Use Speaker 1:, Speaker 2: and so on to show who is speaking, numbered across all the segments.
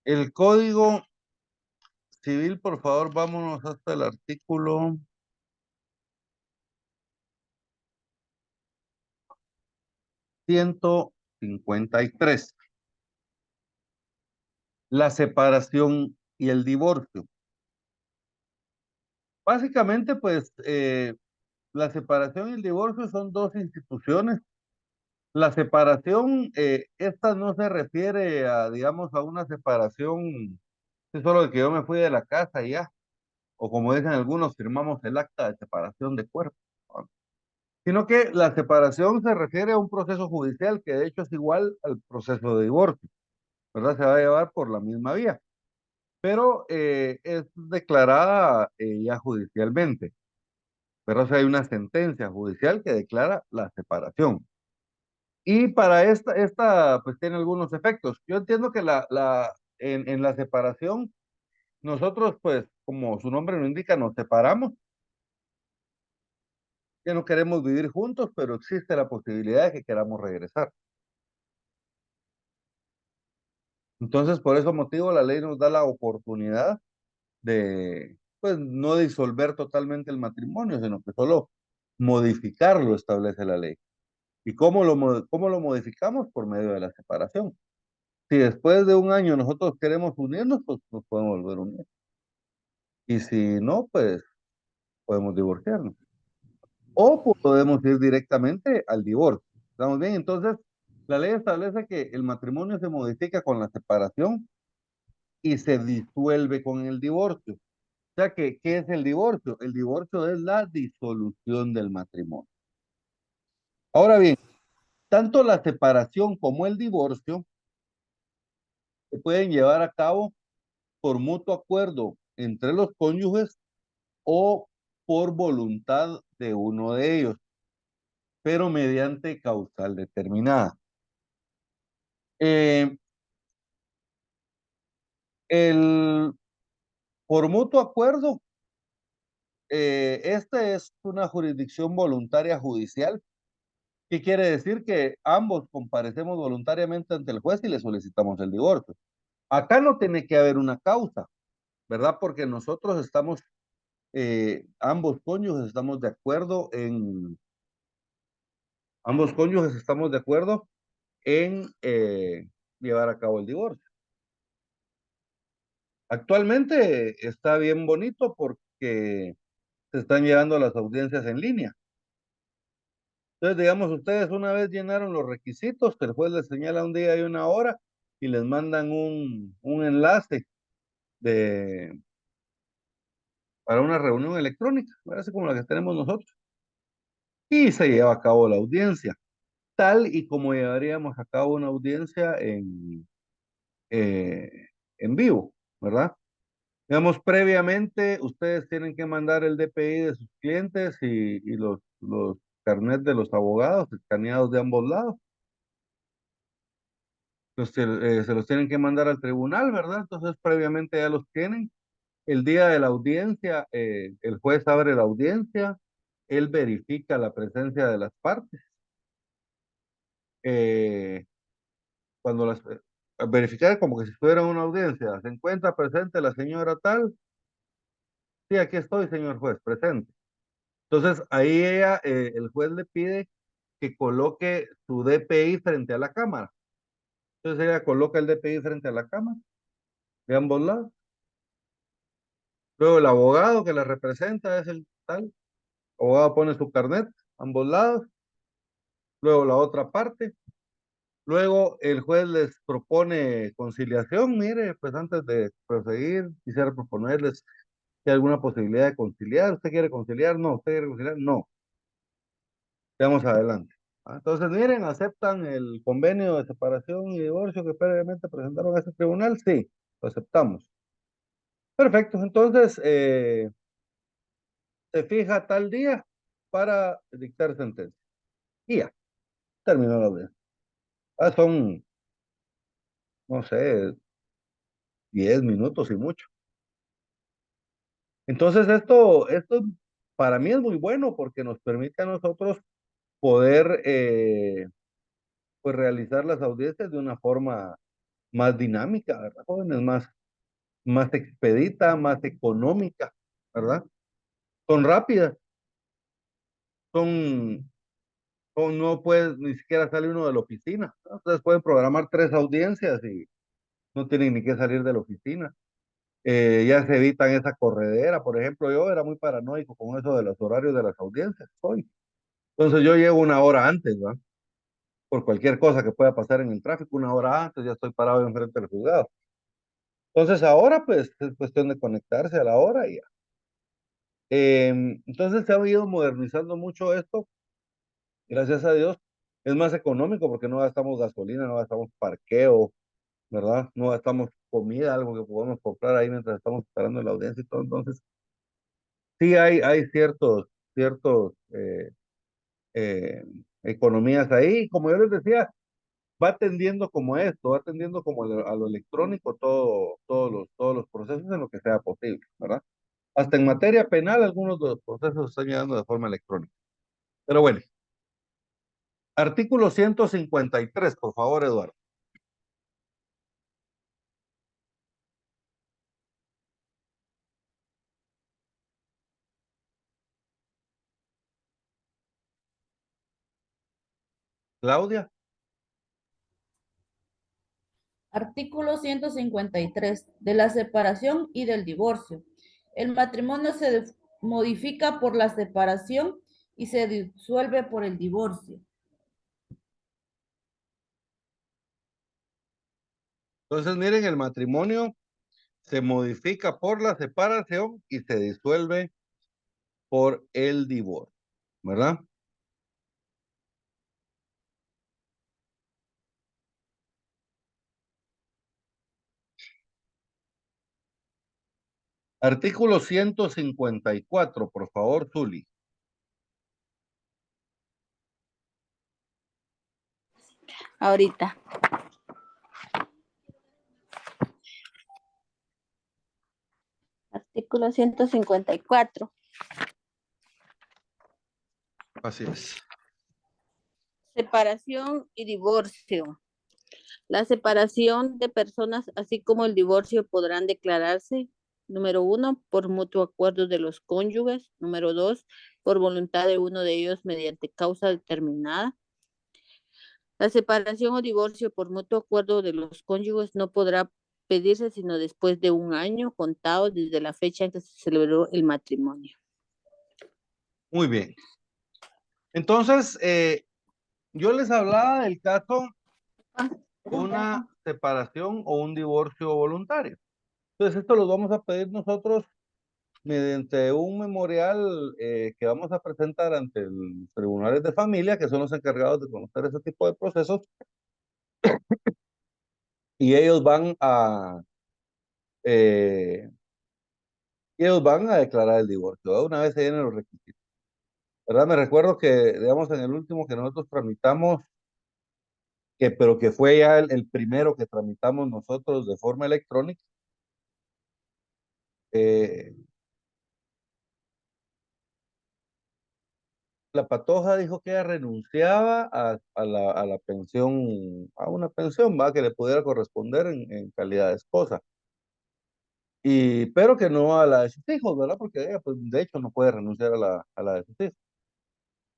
Speaker 1: El Código Civil, por favor, vámonos hasta el artículo 153. La separación y el divorcio. Básicamente, pues, la separación y el divorcio son dos instituciones. La separación, esta no se refiere a, digamos, a una separación, es solo de que yo me fui de la casa y ya, o como dicen algunos, firmamos el acta de separación de cuerpo, ¿no? Sino que la separación se refiere a un proceso judicial que de hecho es igual al proceso de divorcio, ¿verdad? Se va a llevar por la misma vía, pero es declarada ya judicialmente, ¿verdad? O sea, hay una sentencia judicial que declara la separación. Y para esta pues tiene algunos efectos. Yo entiendo que en la separación, nosotros pues, como su nombre lo indica, nos separamos, ya no queremos vivir juntos, pero existe la posibilidad de que queramos regresar. Entonces, por ese motivo, la ley nos da la oportunidad de, pues, no disolver totalmente el matrimonio, sino que solo modificarlo establece la ley. ¿Y cómo lo modificamos? Por medio de la separación. Si después de un año nosotros queremos unirnos, pues nos podemos volver a unir. Y si no, pues podemos divorciarnos. O podemos ir directamente al divorcio. ¿Estamos bien? Entonces, la ley establece que el matrimonio se modifica con la separación y se disuelve con el divorcio. O sea, ¿qué es el divorcio? El divorcio es la disolución del matrimonio. Ahora bien, tanto la separación como el divorcio se pueden llevar a cabo por mutuo acuerdo entre los cónyuges o por voluntad de uno de ellos, pero mediante causal determinada. Eh, el, por mutuo acuerdo, esta es una jurisdicción voluntaria judicial. ¿Qué quiere decir? Que ambos comparecemos voluntariamente ante el juez y le solicitamos el divorcio. Acá no tiene que haber una causa, ¿verdad? Porque nosotros estamos, ambos cónyuges estamos de acuerdo ambos cónyuges estamos de acuerdo en llevar a cabo el divorcio. Actualmente está bien bonito porque se están llevando las audiencias en línea. Entonces, digamos, ustedes una vez llenaron los requisitos, que el juez les señala un día y una hora y les mandan un enlace de, para una reunión electrónica, parece como la que tenemos nosotros, y se lleva a cabo la audiencia, tal y como llevaríamos a cabo una audiencia eh, en vivo, ¿verdad? Digamos, previamente ustedes tienen que mandar el DPI de sus clientes y los carnets de los abogados escaneados de ambos lados. Se los tienen que mandar al tribunal, ¿verdad? Entonces, previamente ya los tienen. El día de la audiencia, el juez abre la audiencia, él verifica la presencia de las partes. eh, Cuando verificar como que si fuera una audiencia, se encuentra presente la señora tal, sí, aquí estoy, señor juez, presente. Entonces, ahí el juez le pide que coloque su DPI frente a la cámara. Entonces, ella coloca el DPI frente a la cámara, de ambos lados. Luego, el abogado que la representa es el tal. El abogado pone su carnet, ambos lados. Luego, la otra parte. Luego, el juez les propone conciliación. Mire, pues antes de proseguir, quisiera proponerles si hay alguna posibilidad de conciliar. ¿Usted quiere conciliar? No. ¿Usted quiere conciliar? No. Vamos adelante. Entonces, miren, ¿aceptan el convenio de separación y divorcio que previamente presentaron a este tribunal? Sí, lo aceptamos. Perfecto, entonces se fija tal día para dictar sentencia. Y ya, terminó la audiencia. Son, no sé, 10 minutos y mucho. Entonces, esto para mí es muy bueno porque nos permite a nosotros poder pues realizar las audiencias de una forma más dinámica, ¿verdad, jóvenes? Más expedita, más económica, ¿verdad? Son rápidas, son, no puedes ni siquiera salir uno de la oficina, ¿no? Ustedes pueden programar 3 audiencias y no tienen ni que salir de la oficina. Ya se evitan esa corredera, por ejemplo, yo era muy paranoico con eso de los horarios de las audiencias, hoy. Entonces yo llego una hora antes, ¿va? Por cualquier cosa que pueda pasar en el tráfico, una hora antes ya estoy parado enfrente del juzgado. Entonces ahora pues es cuestión de conectarse a la hora y ya. Entonces se ha ido modernizando mucho esto, gracias a Dios. Es más económico porque no gastamos gasolina, no gastamos parqueo, ¿verdad? No gastamos comida, algo que podemos comprar ahí mientras estamos esperando la audiencia y todo. Entonces, sí hay ciertos eh, economías ahí. Como yo les decía, va tendiendo como esto, va tendiendo como a lo electrónico todos los procesos en lo que sea posible, ¿verdad? Hasta en materia penal, algunos de los procesos se están llevando de forma electrónica. Pero bueno, artículo 153, por favor, Eduardo. Claudia.
Speaker 2: Artículo 153 de la separación y del divorcio. El matrimonio se modifica por la separación y se disuelve por el divorcio.
Speaker 1: Entonces, miren, el matrimonio se modifica por la separación y se disuelve por el divorcio, ¿verdad? Artículo 154, por favor, Zuli.
Speaker 3: Ahorita. Artículo 154.
Speaker 1: Así es.
Speaker 3: Separación y divorcio. La separación de personas, así como el divorcio, podrán declararse, número uno, por mutuo acuerdo de los cónyuges, número dos, por voluntad de uno de ellos mediante causa determinada. La separación o divorcio por mutuo acuerdo de los cónyuges no podrá pedirse sino después de un año contado desde la fecha en que se celebró el matrimonio.
Speaker 1: Muy bien. Entonces, yo les hablaba del caso de una separación o un divorcio voluntario. Entonces, esto lo vamos a pedir nosotros mediante un memorial que vamos a presentar ante los tribunales de familia, que son los encargados de conocer ese tipo de procesos, y eh, ellos van a declarar el divorcio, ¿verdad? Una vez se llenen los requisitos, ¿verdad? Me recuerdo que, digamos, en el último que nosotros tramitamos, pero que fue ya el primero que tramitamos nosotros de forma electrónica, eh, la patoja dijo que ella renunciaba a la pensión, a una pensión, va, que le pudiera corresponder en calidad de esposa. Pero que no a la de sus hijos, ¿verdad? Porque ella, pues, de hecho, no puede renunciar a la de sus hijos.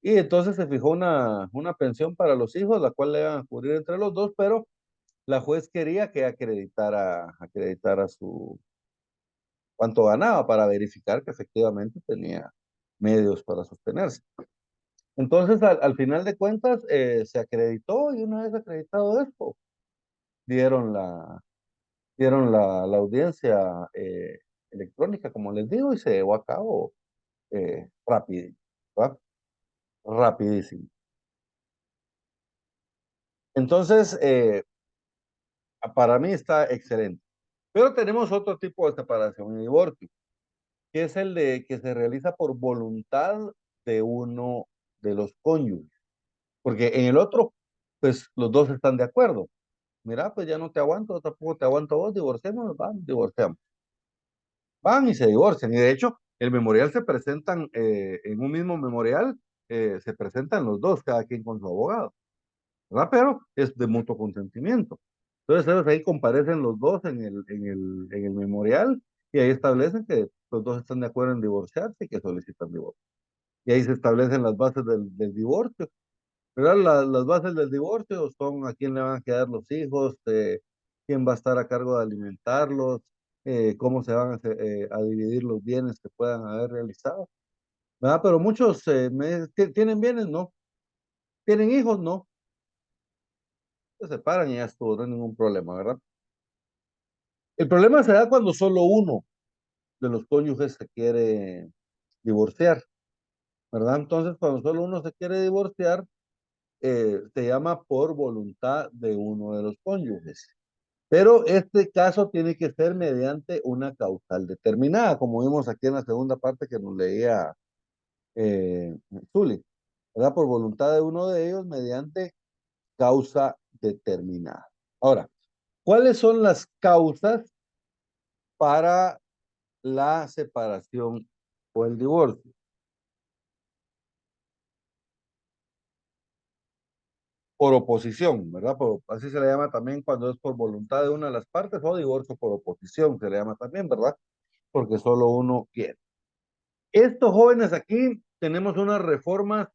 Speaker 1: Y entonces se fijó una pensión para los hijos, la cual le iban a cubrir entre los dos, pero la juez quería que acreditara cuánto ganaba para verificar que efectivamente tenía medios para sostenerse. Entonces, al final de cuentas, se acreditó y una vez acreditado esto, dieron la audiencia electrónica, como les digo, y se llevó a cabo rápido, ¿va? Rapidísimo. Entonces, para mí está excelente. Pero tenemos otro tipo de separación y divorcio, que es el de que se realiza por voluntad de uno de los cónyuges. Porque en el otro, pues los dos están de acuerdo. Mira, pues ya no te aguanto, tampoco te aguanto a vos, divorciémonos, van, divorciamos. Van y se divorcian. Y de hecho, el memorial se presentan, en un mismo memorial, se presentan los dos, cada quien con su abogado, ¿verdad? Pero es de mutuo consentimiento. Entonces ellos ahí comparecen los dos en el memorial y ahí establecen que los dos están de acuerdo en divorciarse y que solicitan divorcio. Y ahí se establecen las bases del divorcio. ¿Verdad? Las bases del divorcio son a quién le van a quedar los hijos, quién va a estar a cargo de alimentarlos, cómo se van a dividir los bienes que puedan haber realizado. ¿Verdad? Pero muchos tienen bienes, ¿no? Tienen hijos, ¿no? Se separan y ya estuvo, no hay ningún problema, ¿verdad? El problema se da cuando solo uno de los cónyuges se quiere divorciar, ¿verdad? Entonces, cuando solo uno se quiere divorciar, se llama por voluntad de uno de los cónyuges. Pero este caso tiene que ser mediante una causal determinada, como vimos aquí en la segunda parte que nos leía Zuli, ¿verdad? Por voluntad de uno de ellos mediante causa determinada. Ahora, ¿cuáles son las causas para la separación o el divorcio? Por oposición, ¿verdad? Así se le llama también cuando es por voluntad de una de las partes o divorcio por oposición, se le llama también, ¿verdad? Porque solo uno quiere. Estos jóvenes aquí tenemos unas reformas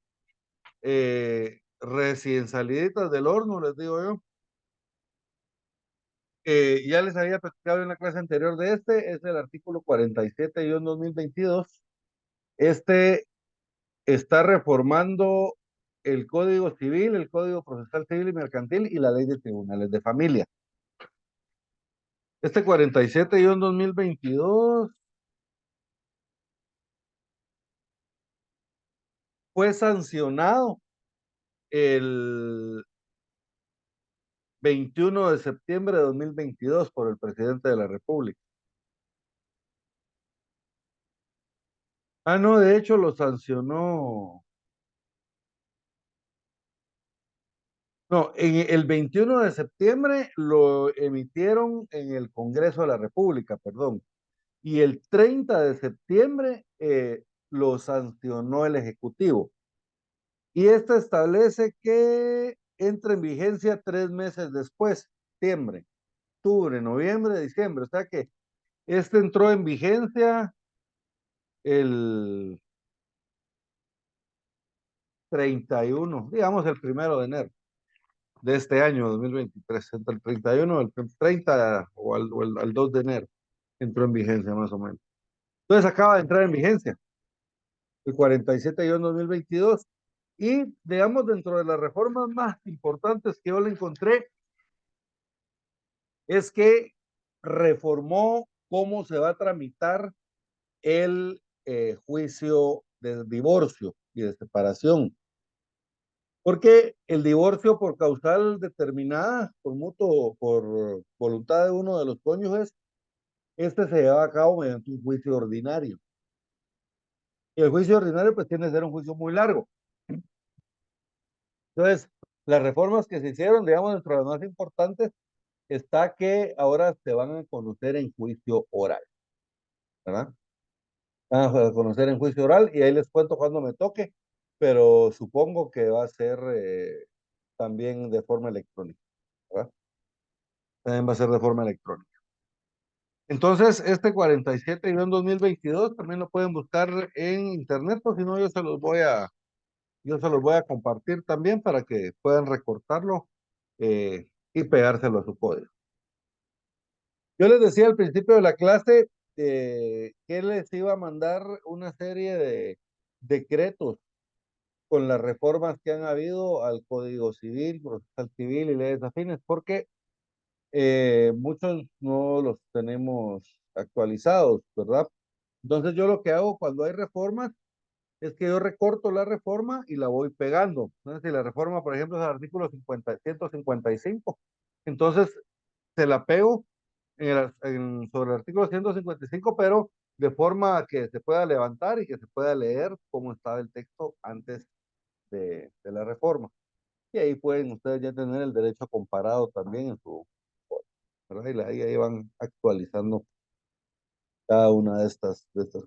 Speaker 1: recién saliditas del horno, les digo yo. Ya les había platicado en la clase anterior de es el artículo 47-2022. Este está reformando el Código Civil, el Código Procesal Civil y Mercantil y la Ley de Tribunales de Familia. Este 47-2022 fue sancionado el 21 de septiembre de 2022 por el presidente de la República. Ah, no, de hecho lo sancionó. No, el 21 de septiembre lo emitieron en el Congreso de la República, perdón. Y el 30 de septiembre lo sancionó el Ejecutivo. Y este establece que entra en vigencia 3 meses después, septiembre, octubre, noviembre, diciembre. O sea que este entró en vigencia el 31, digamos el 1 de enero de este año 2023, entre el 31, el 30 o al 2 de enero, entró en vigencia más o menos. Entonces acaba de entrar en vigencia el 47-2022 y digamos dentro de las reformas más importantes que yo le encontré es que reformó cómo se va a tramitar el juicio de divorcio y de separación. Porque el divorcio por causal determinada, por mutuo, por voluntad de uno de los cónyuges, este se lleva a cabo mediante un juicio ordinario. Y el juicio ordinario pues tiene que ser un juicio muy largo. Entonces, las reformas que se hicieron, digamos, entre las más importantes, está que ahora se van a conocer en juicio oral, ¿verdad? Van a conocer en juicio oral y ahí les cuento cuando me toque, pero supongo que va a ser también de forma electrónica, ¿verdad? También va a ser de forma electrónica. Entonces, este 47-2022 también lo pueden buscar en internet, o si no, yo se los voy a compartir también para que puedan recortarlo y pegárselo a su código. Yo les decía al principio de la clase que les iba a mandar una serie de decretos con las reformas que han habido al Código Civil, Procesal Civil y leyes afines, porque muchos no los tenemos actualizados, ¿verdad? Entonces yo lo que hago cuando hay reformas es que yo recorto la reforma y la voy pegando. Entonces, si la reforma, por ejemplo, es el artículo 155, entonces se la pego sobre el artículo 155, pero de forma que se pueda levantar y que se pueda leer cómo estaba el texto antes de la reforma. Y ahí pueden ustedes ya tener el derecho comparado también en su, ¿verdad? Y ahí van actualizando cada una de estas cosas.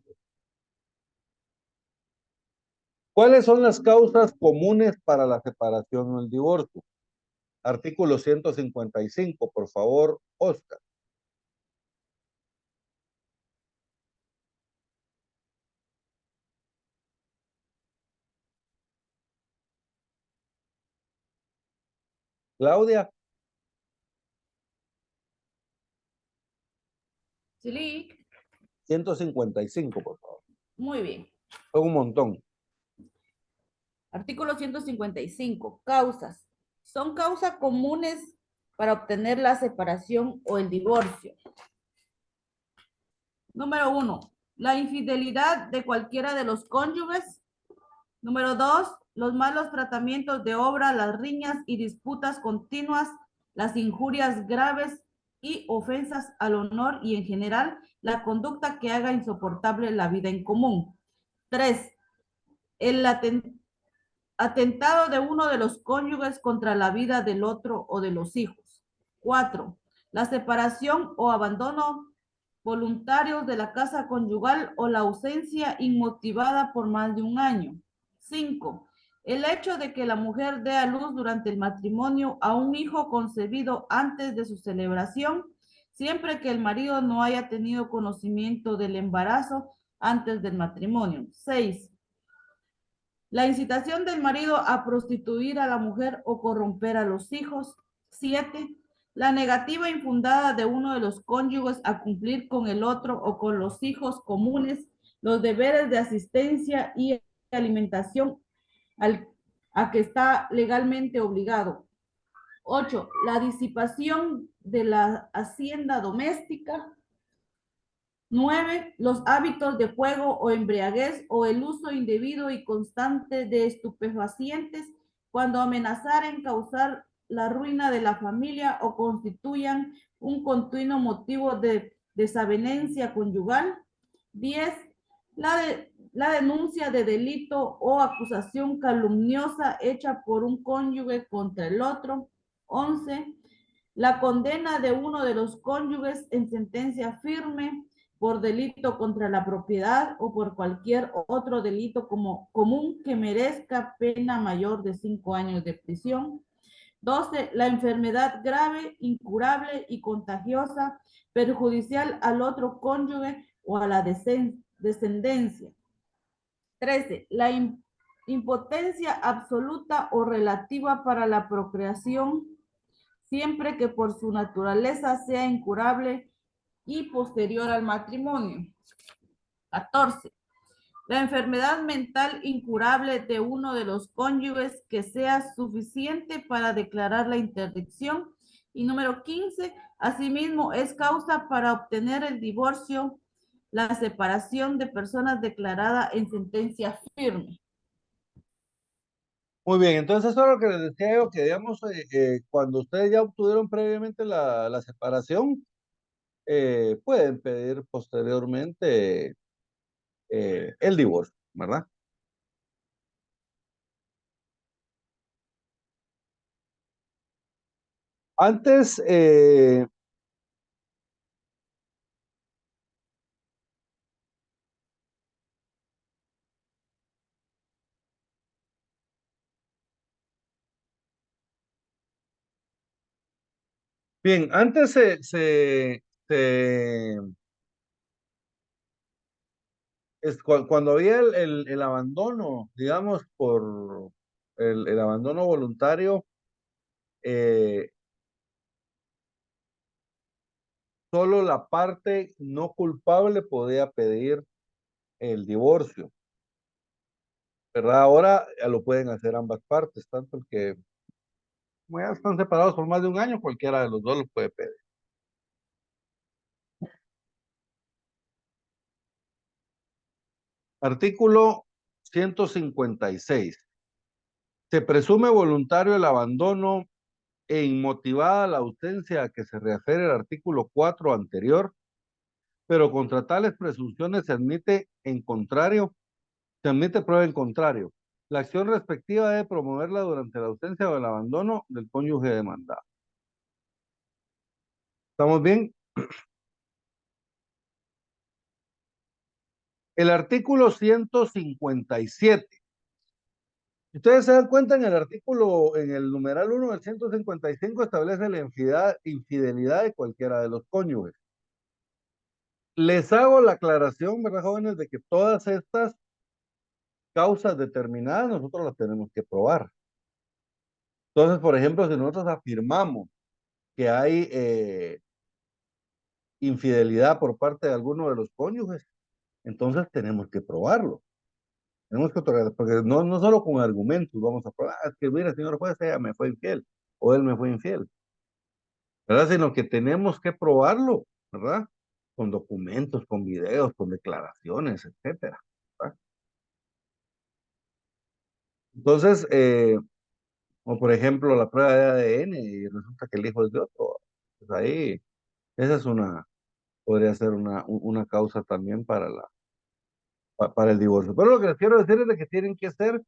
Speaker 1: ¿Cuáles son las causas comunes para la separación o el divorcio? Artículo 155, por favor, Oscar. Claudia,
Speaker 2: Silic.
Speaker 1: 155, por favor.
Speaker 2: Muy bien.
Speaker 1: Fue un montón.
Speaker 2: Artículo 155. Causas. Son causas comunes para obtener la separación o el divorcio. Número 1. La infidelidad de cualquiera de los cónyuges. Número 2. Los malos tratamientos de obra, las riñas y disputas continuas, las injurias graves y ofensas al honor y en general la conducta que haga insoportable la vida en común. 3. El atentado de uno de los cónyuges contra la vida del otro o de los hijos. 4. La separación o abandono voluntarios de la casa conyugal o la ausencia inmotivada por más de un año. 5. El hecho de que la mujer dé a luz durante el matrimonio a un hijo concebido antes de su celebración, siempre que el marido no haya tenido conocimiento del embarazo antes del matrimonio. 6. La incitación del marido a prostituir a la mujer o corromper a los hijos. 7. La negativa infundada de uno de los cónyuges a cumplir con el otro o con los hijos comunes los deberes de asistencia y alimentación a que está legalmente obligado. 8. La disipación de la hacienda doméstica. 9. Los hábitos de juego o embriaguez o el uso indebido y constante de estupefacientes cuando amenazaren causar la ruina de la familia o constituyan un continuo motivo de desavenencia conyugal. 10. La denuncia de delito o acusación calumniosa hecha por un cónyuge contra el otro. 11. La condena de uno de los cónyuges en sentencia firme por delito contra la propiedad o por cualquier otro delito común que merezca pena mayor de 5 años de prisión. 12. La enfermedad grave, incurable y contagiosa, perjudicial al otro cónyuge o a la descendencia. 13. La impotencia absoluta o relativa para la procreación, siempre que por su naturaleza sea incurable y posterior al matrimonio. 14. La enfermedad mental incurable de uno de los cónyuges que sea suficiente para declarar la interdicción. Y número 15, asimismo es causa para obtener el divorcio, la separación de personas declarada en sentencia firme.
Speaker 1: Muy bien, entonces eso es lo que les decía yo, que digamos, cuando ustedes ya obtuvieron previamente la separación, pueden pedir posteriormente el divorcio, ¿verdad? Antes, bien, antes cuando había el abandono, digamos, por el abandono voluntario, eh, solo la parte no culpable podía pedir el divorcio, ¿verdad? Ahora ya lo pueden hacer ambas partes, tanto el que como ya están separados por más de un año, cualquiera de los dos lo puede pedir. Artículo 156. Se presume voluntario el abandono e inmotivada la ausencia a que se refiere el artículo 4 anterior, pero contra tales presunciones se admite prueba en contrario. La acción respectiva debe promoverla durante la ausencia o el abandono del cónyuge demandado. ¿Estamos bien? El artículo 157 Ustedes se dan cuenta en el artículo, en el numeral 1 del 155 establece la infidelidad de cualquiera de los cónyuges. Les hago la aclaración, ¿verdad, jóvenes? De que todas estas causas determinadas nosotros las tenemos que probar. Entonces, por ejemplo, si nosotros afirmamos que hay infidelidad por parte de alguno de los cónyuges, entonces tenemos que probarlo. Tenemos que otorgar, porque no solo con argumentos vamos a probar, "Ah, es que mira, señor juez, ella me fue infiel o él me fue infiel, ¿verdad? Sino que tenemos que probarlo, ¿verdad? Con documentos, con videos, con declaraciones, etcétera, ¿verdad? Entonces, o por ejemplo, la prueba de ADN y resulta que el hijo es de otro, pues ahí, esa es podría ser una causa también para el divorcio. Pero lo que les quiero decir es de que tienen que ser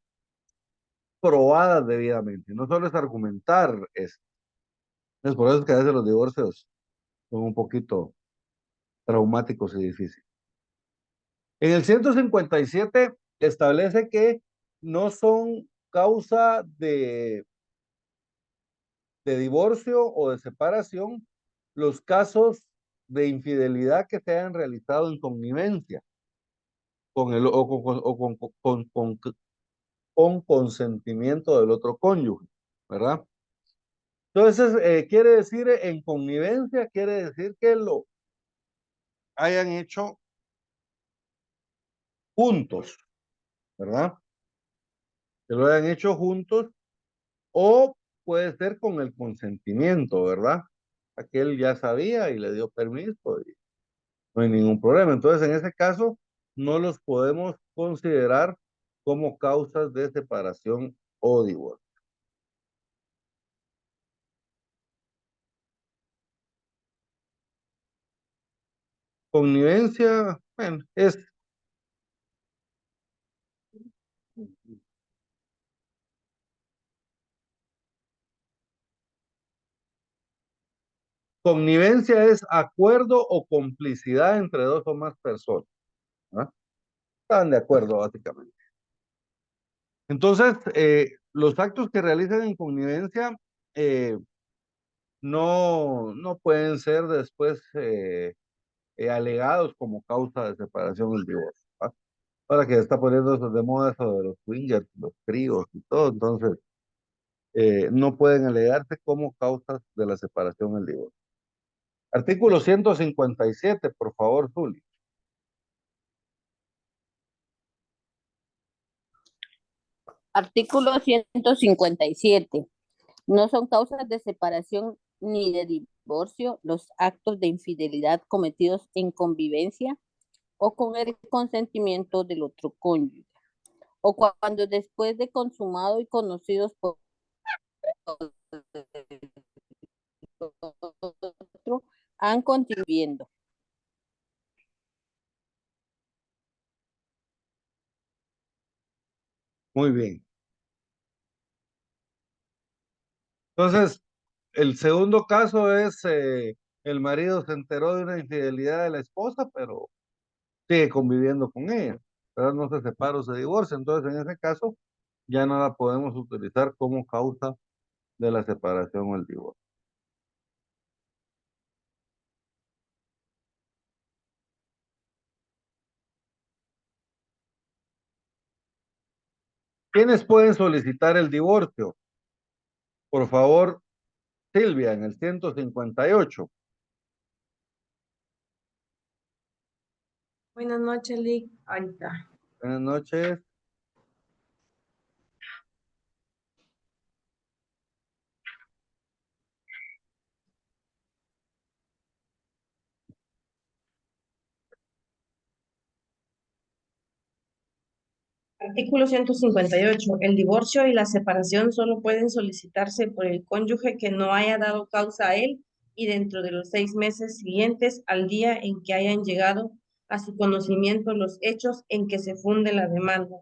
Speaker 1: probadas debidamente, no solo es argumentar eso. Es por eso que a veces los divorcios son un poquito traumáticos y difíciles. En el 157 establece que no son causa de divorcio o de separación los casos de infidelidad que se hayan realizado en connivencia con el, con consentimiento del otro cónyuge, ¿verdad? Entonces, quiere decir, en connivencia, quiere decir que lo hayan hecho juntos, ¿verdad? Que lo hayan hecho juntos o puede ser con el consentimiento, ¿verdad? Aquel ya sabía y le dio permiso y no hay ningún problema. Entonces, en ese caso, no los podemos considerar como causas de separación o divorcio. Connivencia, bueno, connivencia es acuerdo o complicidad entre dos o más personas, ¿verdad? Están de acuerdo, básicamente. Entonces, los actos que realizan en connivencia eh, no pueden ser después alegados como causa de separación o divorcio, ¿va? Ahora que está poniendo eso de moda eso de los swingers, los tríos y todo, entonces no pueden alegarse como causas de la separación o el divorcio. Artículo 157, por favor, Zuli.
Speaker 3: Artículo 157. No son causas de separación ni de divorcio los actos de infidelidad cometidos en convivencia o con el consentimiento del otro cónyuge, o cuando después de consumado y conocidos por otro han contribuyendo.
Speaker 1: Muy bien. Entonces, el segundo caso es el marido se enteró de una infidelidad de la esposa, pero sigue conviviendo con ella, pero no se separa o se divorcia. Entonces, en ese caso, ya no la podemos utilizar como causa de la separación o el divorcio. ¿Quiénes pueden solicitar el divorcio? Por favor, Silvia, en el 158.
Speaker 4: Buenas noches, Lick. Ahorita.
Speaker 1: Buenas noches.
Speaker 4: Artículo 158. El divorcio y la separación solo pueden solicitarse por el cónyuge que no haya dado causa a él y dentro de los 6 meses siguientes al día en que hayan llegado a su conocimiento los hechos en que se funde la demanda.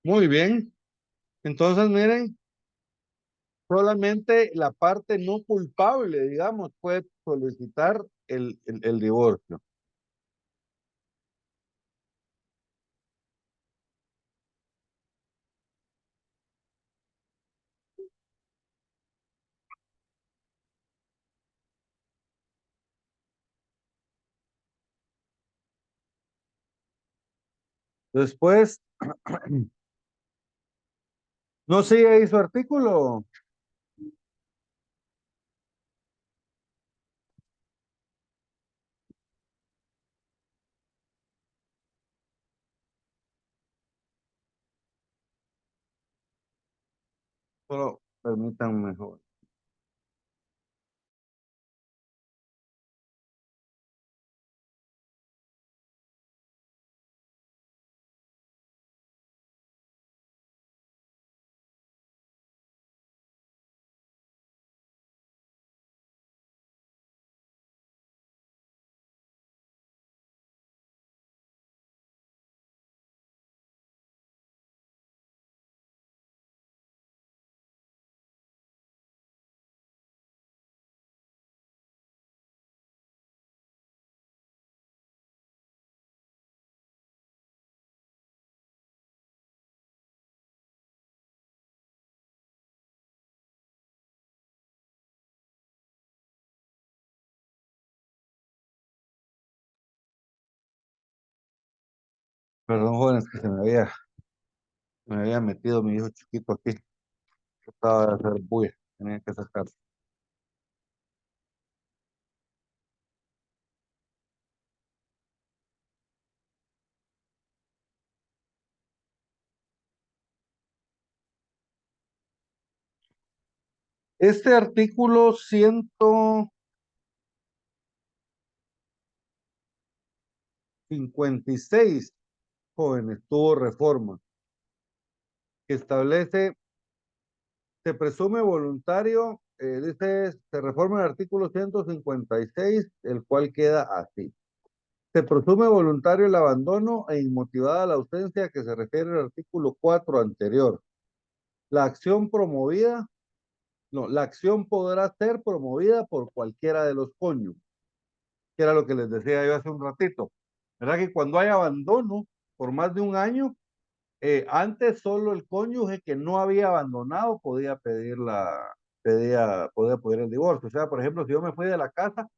Speaker 1: Muy bien. Entonces, miren, solamente la parte no culpable, digamos, puede solicitar el divorcio. Después, no sigue ahí su artículo. Solo permítanme mejor. Perdón, jóvenes, que me había metido mi hijo chiquito aquí. Trataba de hacer bulla. Tenía que sacar. Este artículo 156, jóvenes, tuvo reforma, que establece, se presume voluntario, dice, se reforma el artículo 156, el cual queda así. Se presume voluntario el abandono e inmotivada la ausencia que se refiere al artículo 4 anterior. La acción promovida, no, la acción podrá ser promovida por cualquiera de los cónyuges, que era lo que les decía yo hace un ratito. ¿Verdad que cuando hay abandono por más de un año, antes solo el cónyuge que no había abandonado podía podía pedir el divorcio? O sea, por ejemplo, si yo me fui de la casa,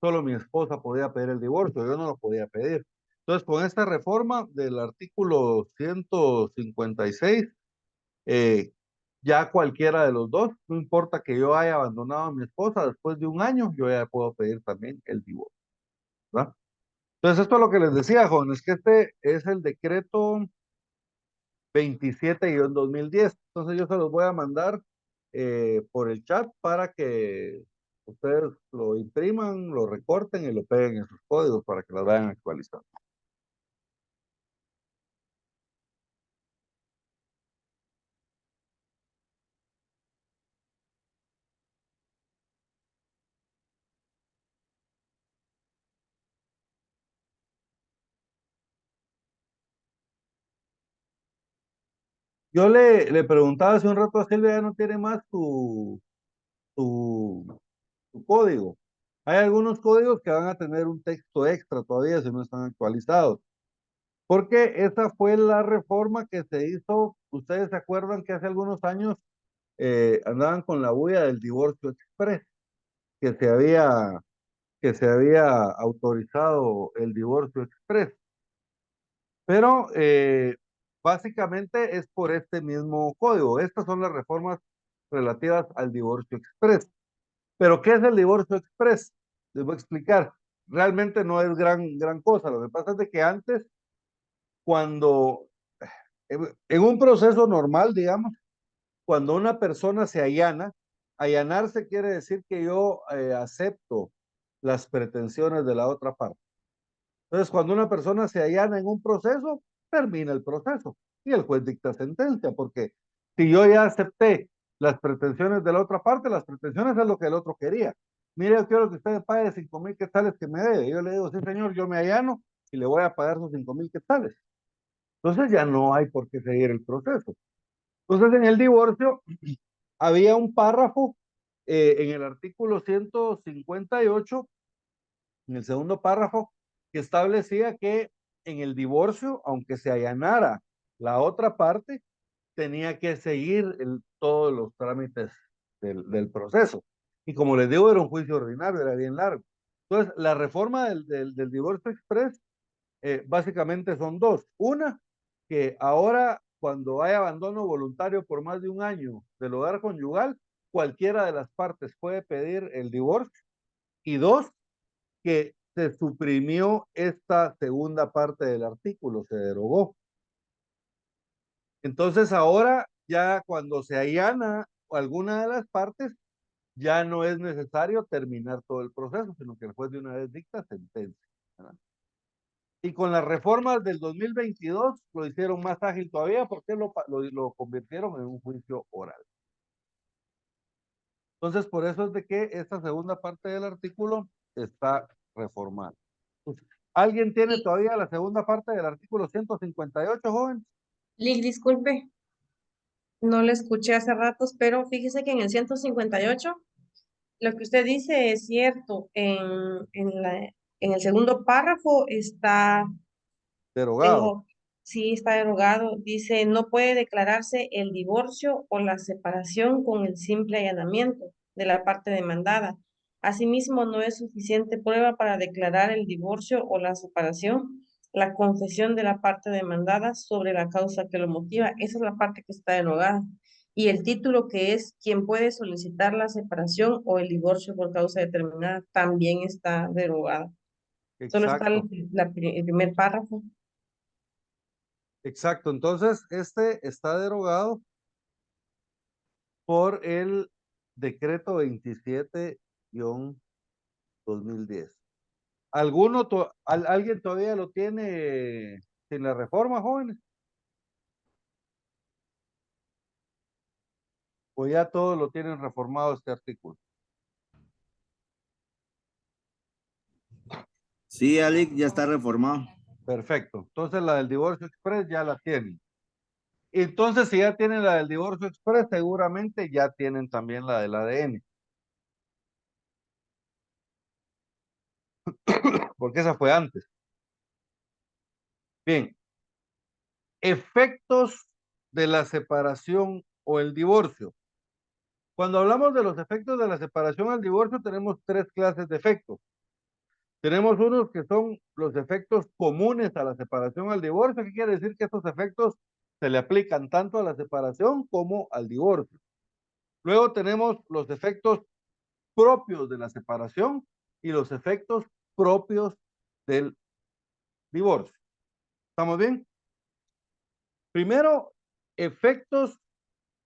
Speaker 1: solo mi esposa podía pedir el divorcio, yo no lo podía pedir. Entonces, con esta reforma del artículo 156, eh, ya cualquiera de los dos, no importa que yo haya abandonado a mi esposa después de un año, yo ya puedo pedir también el divorcio, ¿verdad? Entonces, esto es lo que les decía, jóvenes, que este es el decreto 27-2010. Entonces, yo se los voy a mandar por el chat para que ustedes lo impriman, lo recorten y lo peguen en sus códigos para que las vayan actualizando. Yo le preguntaba hace un rato a Silvia, ya no tiene más su, su código. Hay algunos códigos que van a tener un texto extra todavía si no están actualizados. Porque esa fue la reforma que se hizo. Ustedes se acuerdan que hace algunos años andaban con la bulla del divorcio express, que se había, que se había autorizado el divorcio express. Pero básicamente es por este mismo código. Estas son las reformas relativas al divorcio express. Pero ¿qué es el divorcio express? Les voy a explicar. Realmente no es gran cosa. Lo que pasa es de que antes, cuando en un proceso normal, digamos, cuando una persona se allana, allanarse quiere decir que yo acepto las pretensiones de la otra parte. Entonces, cuando una persona se allana en un proceso, termina el proceso y el juez dicta sentencia, porque si yo ya acepté las pretensiones de la otra parte, las pretensiones es lo que el otro quería. Mire, yo quiero que usted me pague 5,000 quetzales que me debe. Yo le digo, sí, señor, yo me allano y le voy a pagar sus 5,000 quetzales. Entonces ya no hay por qué seguir el proceso. Entonces, en el divorcio había un párrafo en el artículo 158, en el segundo párrafo, que establecía que en el divorcio, aunque se allanara la otra parte, tenía que seguir todos los trámites del proceso. Y como les digo, era un juicio ordinario, era bien largo. Entonces, la reforma del divorcio express básicamente son dos. Una, que ahora cuando hay abandono voluntario por más de un año del hogar conyugal, cualquiera de las partes puede pedir el divorcio. Y dos, que se suprimió esta segunda parte del artículo, se derogó. Entonces ahora ya cuando se allana alguna de las partes, ya no es necesario terminar todo el proceso, sino que el juez de una vez dicta sentencia, ¿verdad? Y con las reformas del 2022 lo hicieron más ágil todavía porque lo convirtieron en un juicio oral. Entonces, por eso es de que esta segunda parte del artículo está reformada. ¿Alguien tiene
Speaker 4: Y,
Speaker 1: todavía la segunda parte del artículo 158, joven?
Speaker 4: Lick, disculpe, no le escuché hace ratos, pero fíjese que en el 158 lo que usted dice es cierto. En el segundo párrafo está,
Speaker 1: Derogado.
Speaker 4: tengo, sí está derogado, dice, no puede declararse el divorcio o la separación con el simple allanamiento de la parte demandada. Asimismo, no es suficiente prueba para declarar el divorcio o la separación, la confesión de la parte demandada sobre la causa que lo motiva. Esa es la parte que está derogada. Y el título que es quien puede solicitar la separación o el divorcio por causa determinada también está derogado. Solo está
Speaker 1: Exacto,
Speaker 4: el primer párrafo.
Speaker 1: exacto. Entonces, este está derogado por el decreto 27-2010. ¿Alguien todavía lo tiene sin la reforma, jóvenes? ¿O ya todos lo tienen reformado este artículo?
Speaker 5: Sí, Alex, ya está reformado.
Speaker 1: Perfecto. Entonces la del divorcio express ya la tienen. Entonces, si ya tienen la del divorcio express, seguramente ya tienen también la del ADN, porque esa fue antes. Bien, efectos de la separación o el divorcio. Cuando hablamos de los efectos de la separación o el divorcio, tenemos tres clases de efectos. Tenemos unos que son los efectos comunes a la separación o al divorcio. ¿Qué quiere decir? Que estos efectos se le aplican tanto a la separación como al divorcio. Luego tenemos los efectos propios de la separación y los efectos propios del divorcio. ¿Estamos bien? Primero, efectos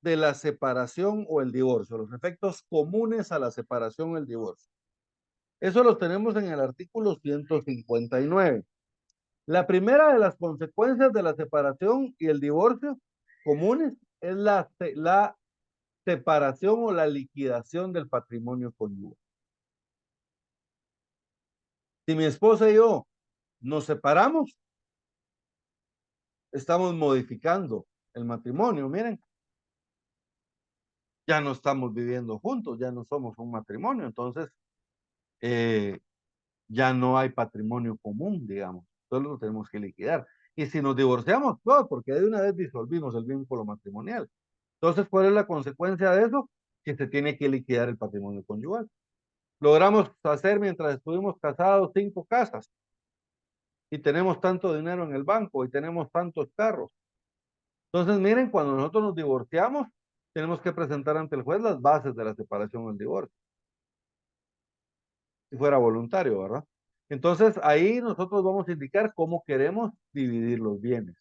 Speaker 1: de la separación o el divorcio, los efectos comunes a la separación o el divorcio. Eso los tenemos en el artículo 159. La primera de las consecuencias de la separación y el divorcio comunes es la separación o la liquidación del patrimonio conyugal. Si mi esposa y yo nos separamos, estamos modificando el matrimonio. Miren, ya no estamos viviendo juntos, ya no somos un matrimonio, entonces eh, ya no hay patrimonio común, digamos, solo lo tenemos que liquidar. Y si nos divorciamos, no, porque de una vez disolvimos el vínculo matrimonial. Entonces, ¿cuál es la consecuencia de eso? Que se tiene que liquidar el patrimonio conyugal. Logramos hacer mientras estuvimos casados 5 casas y tenemos tanto dinero en el banco y tenemos tantos carros. Entonces, miren, cuando nosotros nos divorciamos, tenemos que presentar ante el juez las bases de la separación o el divorcio. Si fuera voluntario, ¿verdad? Entonces, ahí nosotros vamos a indicar cómo queremos dividir los bienes.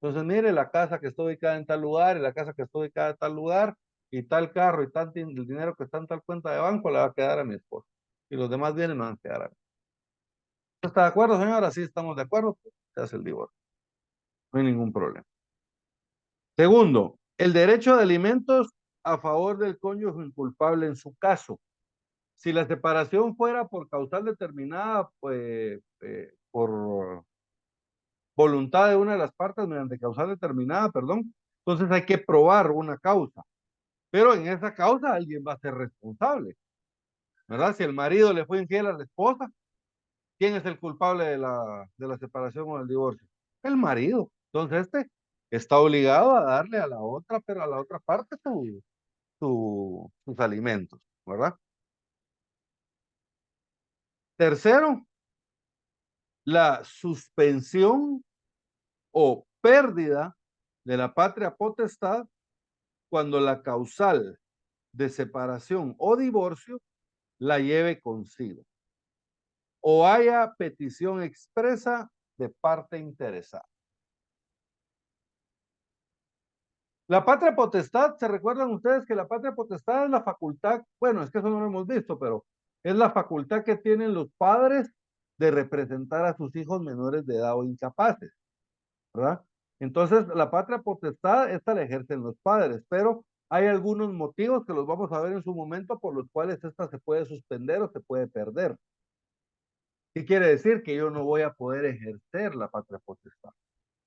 Speaker 1: Entonces, mire, la casa que está ubicada en tal lugar y la casa que está ubicada en tal lugar y tal carro y tal el dinero que está en tal cuenta de banco le va a quedar a mi esposo. Y los demás bienes me van a quedar a mí. ¿Está de acuerdo, señora? Sí, estamos de acuerdo. Pues, se hace el divorcio. No hay ningún problema. Segundo, el derecho de alimentos a favor del cónyuge inculpable en su caso. Si la separación fuera por causal determinada, pues, por voluntad de una de las partes mediante causal determinada, perdón, entonces hay que probar una causa. Pero en esa causa alguien va a ser responsable, ¿verdad? Si el marido le fue infiel a la esposa, ¿quién es el culpable de la separación o del divorcio? El marido. Entonces este está obligado a darle a la otra, pero a la otra parte sus alimentos, ¿verdad? Tercero, la suspensión o pérdida de la patria potestad cuando la causal de separación o divorcio la lleve consigo o haya petición expresa de parte interesada. La patria potestad, ¿se recuerdan ustedes que la patria potestad es la facultad? Bueno, es que eso no lo hemos visto, pero es la facultad que tienen los padres de representar a sus hijos menores de edad o incapaces, ¿verdad? Entonces, la patria potestad, esta la ejercen los padres, pero hay algunos motivos que los vamos a ver en su momento por los cuales esta se puede suspender o se puede perder. ¿Qué quiere decir? Que yo no voy a poder ejercer la patria potestad.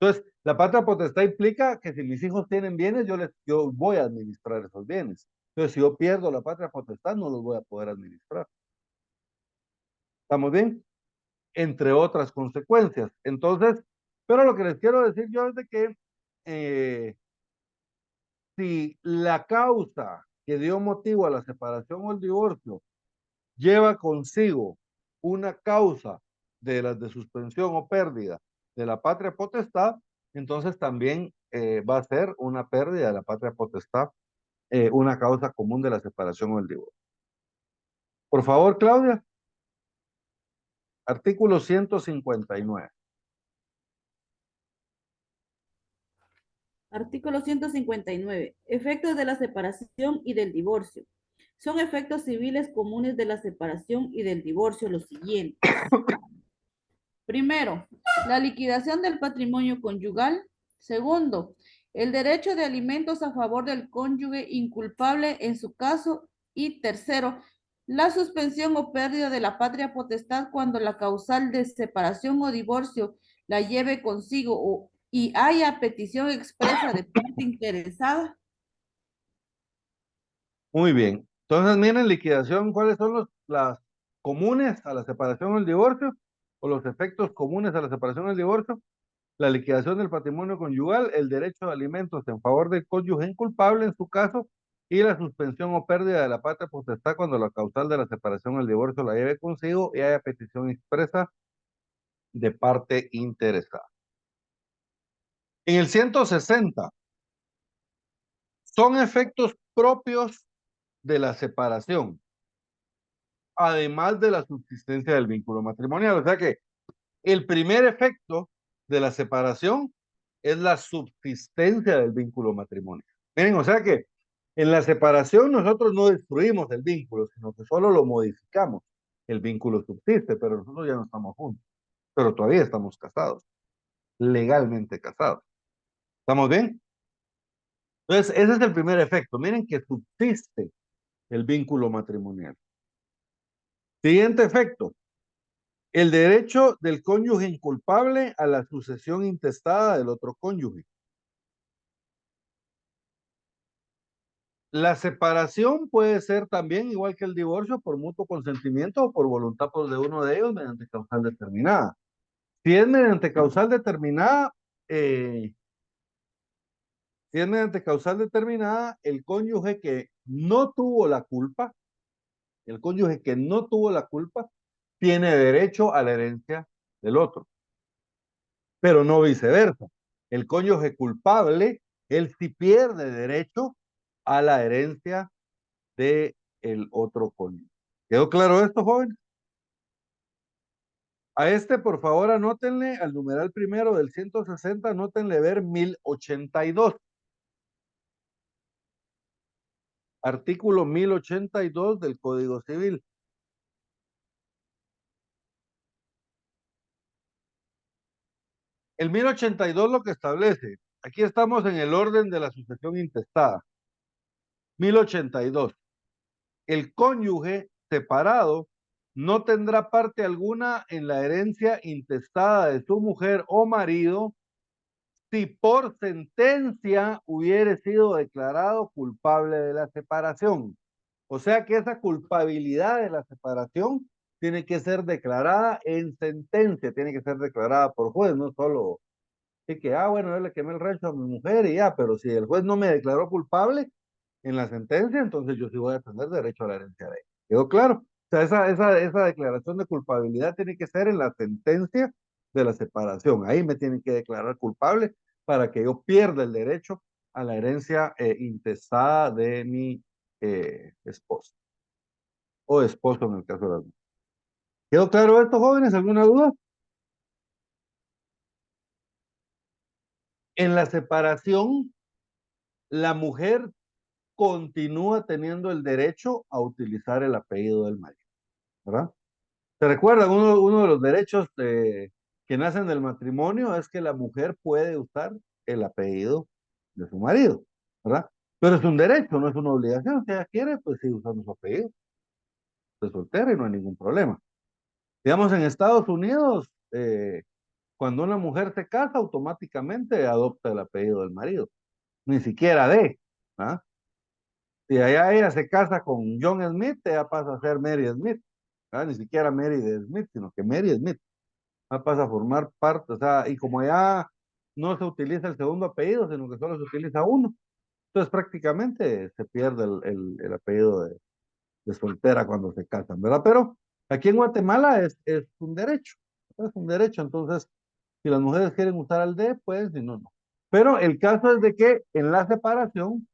Speaker 1: Entonces, la patria potestad implica que si mis hijos tienen bienes, yo voy a administrar esos bienes. Entonces, si yo pierdo la patria potestad, no los voy a poder administrar. ¿Estamos bien? Entre otras consecuencias. Entonces, pero lo que les quiero decir yo es de que si la causa que dio motivo a la separación o el divorcio lleva consigo una causa de las de suspensión o pérdida de la patria potestad, entonces también va a ser una pérdida de la patria potestad, una causa común de la separación o el divorcio. Por favor, Claudia. Artículo 159.
Speaker 2: Artículo 159. Efectos de la separación y del divorcio. Son efectos civiles comunes de la separación y del divorcio los siguientes. Primero, la liquidación del patrimonio conyugal. Segundo, el derecho de alimentos a favor del cónyuge inculpable en su caso. Y tercero, la suspensión o pérdida de la patria potestad cuando la causal de separación o divorcio la lleve consigo y haya petición expresa de parte interesada.
Speaker 1: Muy bien. Entonces, miren, liquidación, ¿cuáles son las comunes a la separación o el divorcio? O los efectos comunes a la separación o el divorcio. La liquidación del patrimonio conyugal, el derecho de alimentos en favor del cónyuge inculpable en su caso, y la suspensión o pérdida de la patria potestad cuando la causal de la separación o el divorcio la lleve consigo y haya petición expresa de parte interesada. En el 160, son efectos propios de la separación, además de la subsistencia del vínculo matrimonial. O sea que el primer efecto de la separación es la subsistencia del vínculo matrimonial. Miren, o sea que en la separación nosotros no destruimos el vínculo, sino que solo lo modificamos. El vínculo subsiste, pero nosotros ya no estamos juntos, pero todavía estamos casados, legalmente casados. ¿Estamos bien? Entonces, ese es el primer efecto. Miren que subsiste el vínculo matrimonial. Siguiente efecto, el derecho del cónyuge inculpable a la sucesión intestada del otro cónyuge. La separación puede ser también, igual que el divorcio, por mutuo consentimiento o por voluntad de uno de ellos mediante causal determinada. Si es mediante causal determinada, el cónyuge que no tuvo la culpa, tiene derecho a la herencia del otro, pero no viceversa. El cónyuge culpable, él sí pierde derecho a la herencia del otro cónyuge. ¿Quedó claro esto, jóvenes? A este, por favor, anótenle al numeral primero del 160, anótenle ver 1082. Artículo 1082 del Código Civil. El 1082 lo que establece, aquí estamos en el orden de la sucesión intestada. 1082. El cónyuge separado no tendrá parte alguna en la herencia intestada de su mujer o marido si por sentencia hubiere sido declarado culpable de la separación. O sea que esa culpabilidad de la separación tiene que ser declarada en sentencia, tiene que ser declarada por juez, no solo sí que, bueno, yo le quemé el rancho a mi mujer y ya, pero si el juez no me declaró culpable en la sentencia, entonces yo sí voy a tener derecho a la herencia de ella. ¿Quedó claro? O sea, esa declaración de culpabilidad tiene que ser en la sentencia de la separación. Ahí me tienen que declarar culpable para que yo pierda el derecho a la herencia intestada de mi esposa o esposo en el caso de las mujeres. ¿Quedó claro esto, jóvenes? ¿Alguna duda? En la separación, la mujer continúa teniendo el derecho a utilizar el apellido del marido, ¿verdad? ¿Se recuerdan? Uno de los derechos que nacen del matrimonio es que la mujer puede usar el apellido de su marido, ¿verdad? Pero es un derecho, no es una obligación. Si ella quiere, pues sigue usando su apellido de soltera y no hay ningún problema. Digamos, en Estados Unidos, cuando una mujer se casa, automáticamente adopta el apellido del marido, ni siquiera ¿ah? Si allá ella se casa con John Smith, ella pasa a ser Mary Smith, ¿ah? Ni siquiera Mary de Smith, sino que Mary Smith. Pasa a formar parte, o sea, y como ya no se utiliza el segundo apellido, sino que solo se utiliza uno, entonces prácticamente se pierde el apellido de soltera cuando se casan, ¿verdad? Pero aquí en Guatemala es un derecho, entonces si las mujeres quieren usar el D, pues si no, no. Pero el caso es de que en la separación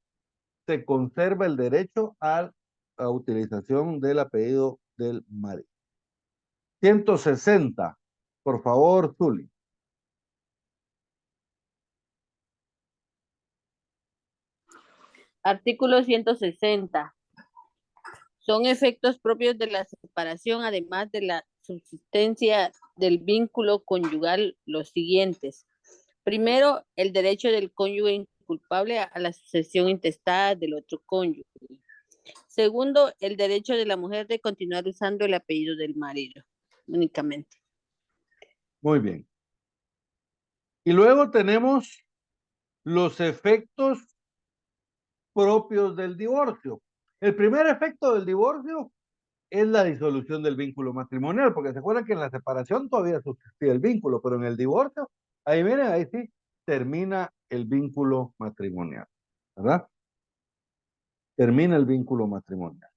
Speaker 1: se conserva el derecho a la utilización del apellido del marido. 160, por favor, Zuli.
Speaker 3: Artículo 160. Son efectos propios de la separación, además de la subsistencia del vínculo conyugal, los siguientes. Primero, el derecho del cónyuge inculpable a la sucesión intestada del otro cónyuge. Segundo, el derecho de la mujer de continuar usando el apellido del marido, únicamente.
Speaker 1: Muy bien. Y luego tenemos los efectos propios del divorcio. El primer efecto del divorcio es la disolución del vínculo matrimonial, porque se acuerdan que en la separación todavía subsistía el vínculo, pero en el divorcio, ahí miren, ahí sí termina el vínculo matrimonial, ¿verdad? Termina el vínculo matrimonial.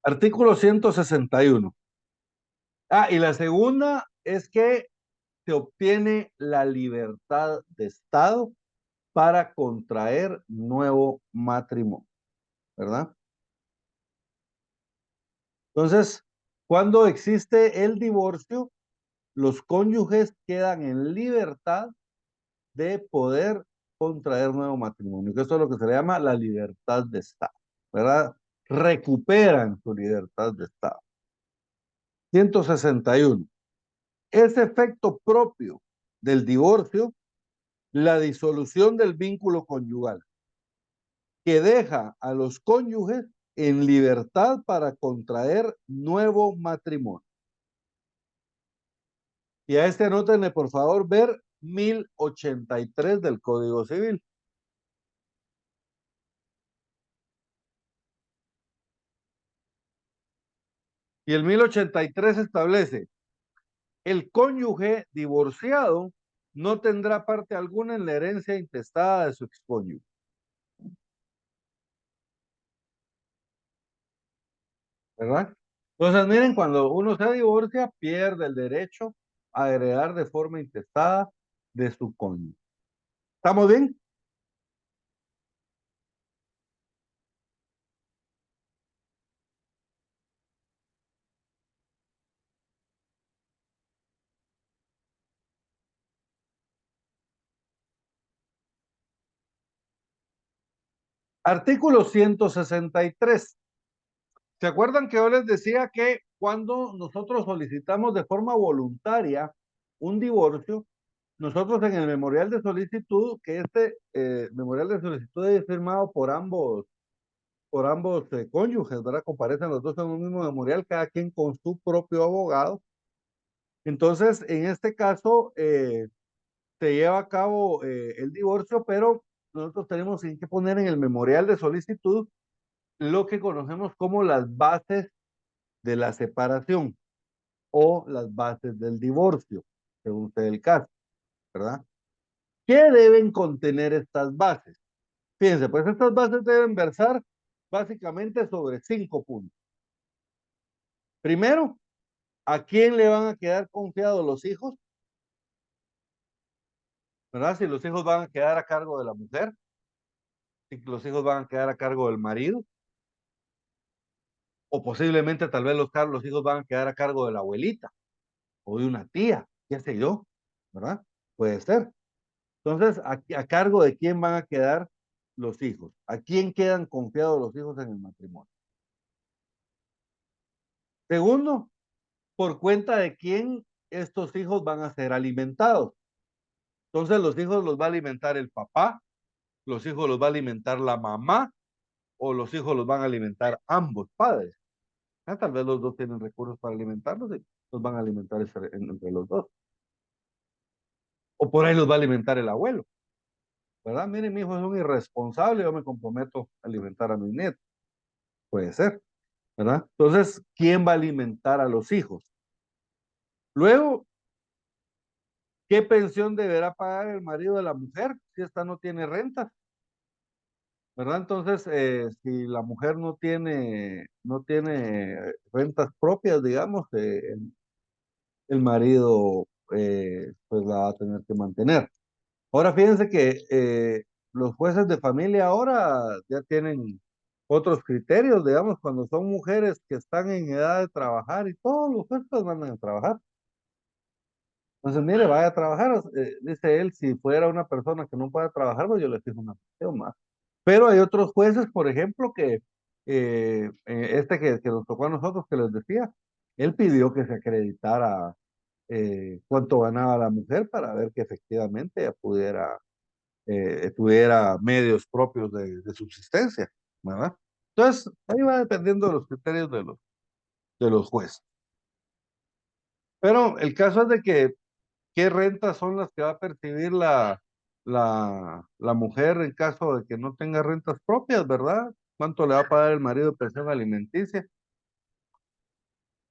Speaker 1: Artículo 161. Y la segunda es que se obtiene la libertad de Estado para contraer nuevo matrimonio, ¿verdad? Entonces, cuando existe el divorcio, los cónyuges quedan en libertad de poder contraer nuevo matrimonio, que esto es lo que se le llama la libertad de Estado, ¿verdad? Recuperan su libertad de Estado. 161. Es efecto propio del divorcio la disolución del vínculo conyugal, que deja a los cónyuges en libertad para contraer nuevo matrimonio. Y a este anótenle, por favor, ver 1083 del Código Civil. Y el 1083 establece, el cónyuge divorciado no tendrá parte alguna en la herencia intestada de su excónyuge. ¿Verdad? Entonces, miren, cuando uno se divorcia, pierde el derecho a heredar de forma intestada de su cónyuge. ¿Estamos bien? Artículo 163. ¿Se acuerdan que yo les decía que cuando nosotros solicitamos de forma voluntaria un divorcio, nosotros en el memorial de solicitud, que este memorial de solicitud es firmado por ambos cónyuges, ¿verdad? Comparecen los dos en un mismo memorial, cada quien con su propio abogado. Entonces, en este caso, se lleva a cabo el divorcio, pero nosotros tenemos que poner en el memorial de solicitud lo que conocemos como las bases de la separación o las bases del divorcio, según sea el caso, ¿verdad? ¿Qué deben contener estas bases? Fíjense, pues estas bases deben versar básicamente sobre 5 puntos. Primero, ¿A quién le van a quedar confiados los hijos? ¿Verdad? Si los hijos van a quedar a cargo de la mujer, si los hijos van a quedar a cargo del marido, o posiblemente tal vez los hijos van a quedar a cargo de la abuelita o de una tía, qué sé yo, ¿verdad? Puede ser. Entonces, ¿a cargo de quién van a quedar los hijos? ¿A quién quedan confiados los hijos en el matrimonio? Segundo, ¿por cuenta de quién estos hijos van a ser alimentados? Entonces, los hijos los va a alimentar el papá, los hijos los va a alimentar la mamá, o los hijos los van a alimentar ambos padres. Tal vez los dos tienen recursos para alimentarlos y los van a alimentar entre los dos. O por ahí los va a alimentar el abuelo, ¿verdad? Miren, mi hijo es un irresponsable, yo me comprometo a alimentar a mis nietos. Puede ser, ¿verdad? Entonces, ¿quién va a alimentar a los hijos? Luego, ¿qué pensión deberá pagar el marido de la mujer si esta no tiene renta? ¿Verdad? Entonces, si la mujer no tiene rentas propias, digamos, el marido pues la va a tener que mantener. Ahora fíjense que los jueces de familia ahora ya tienen otros criterios, digamos, cuando son mujeres que están en edad de trabajar y todos los jueces pues, mandan a trabajar. Entonces, mire, vaya a trabajar, dice él, si fuera una persona que no puede trabajar, pues yo le fijo una pensión más. Pero hay otros jueces, por ejemplo, que que nos tocó a nosotros, que les decía, él pidió que se acreditara cuánto ganaba la mujer para ver que efectivamente ella tuviera medios propios de subsistencia, ¿verdad? Entonces, ahí va dependiendo de los criterios de los jueces. Pero el caso es de que, ¿qué rentas son las que va a percibir la mujer en caso de que no tenga rentas propias, ¿verdad? ¿Cuánto le va a pagar el marido de pensión alimenticia?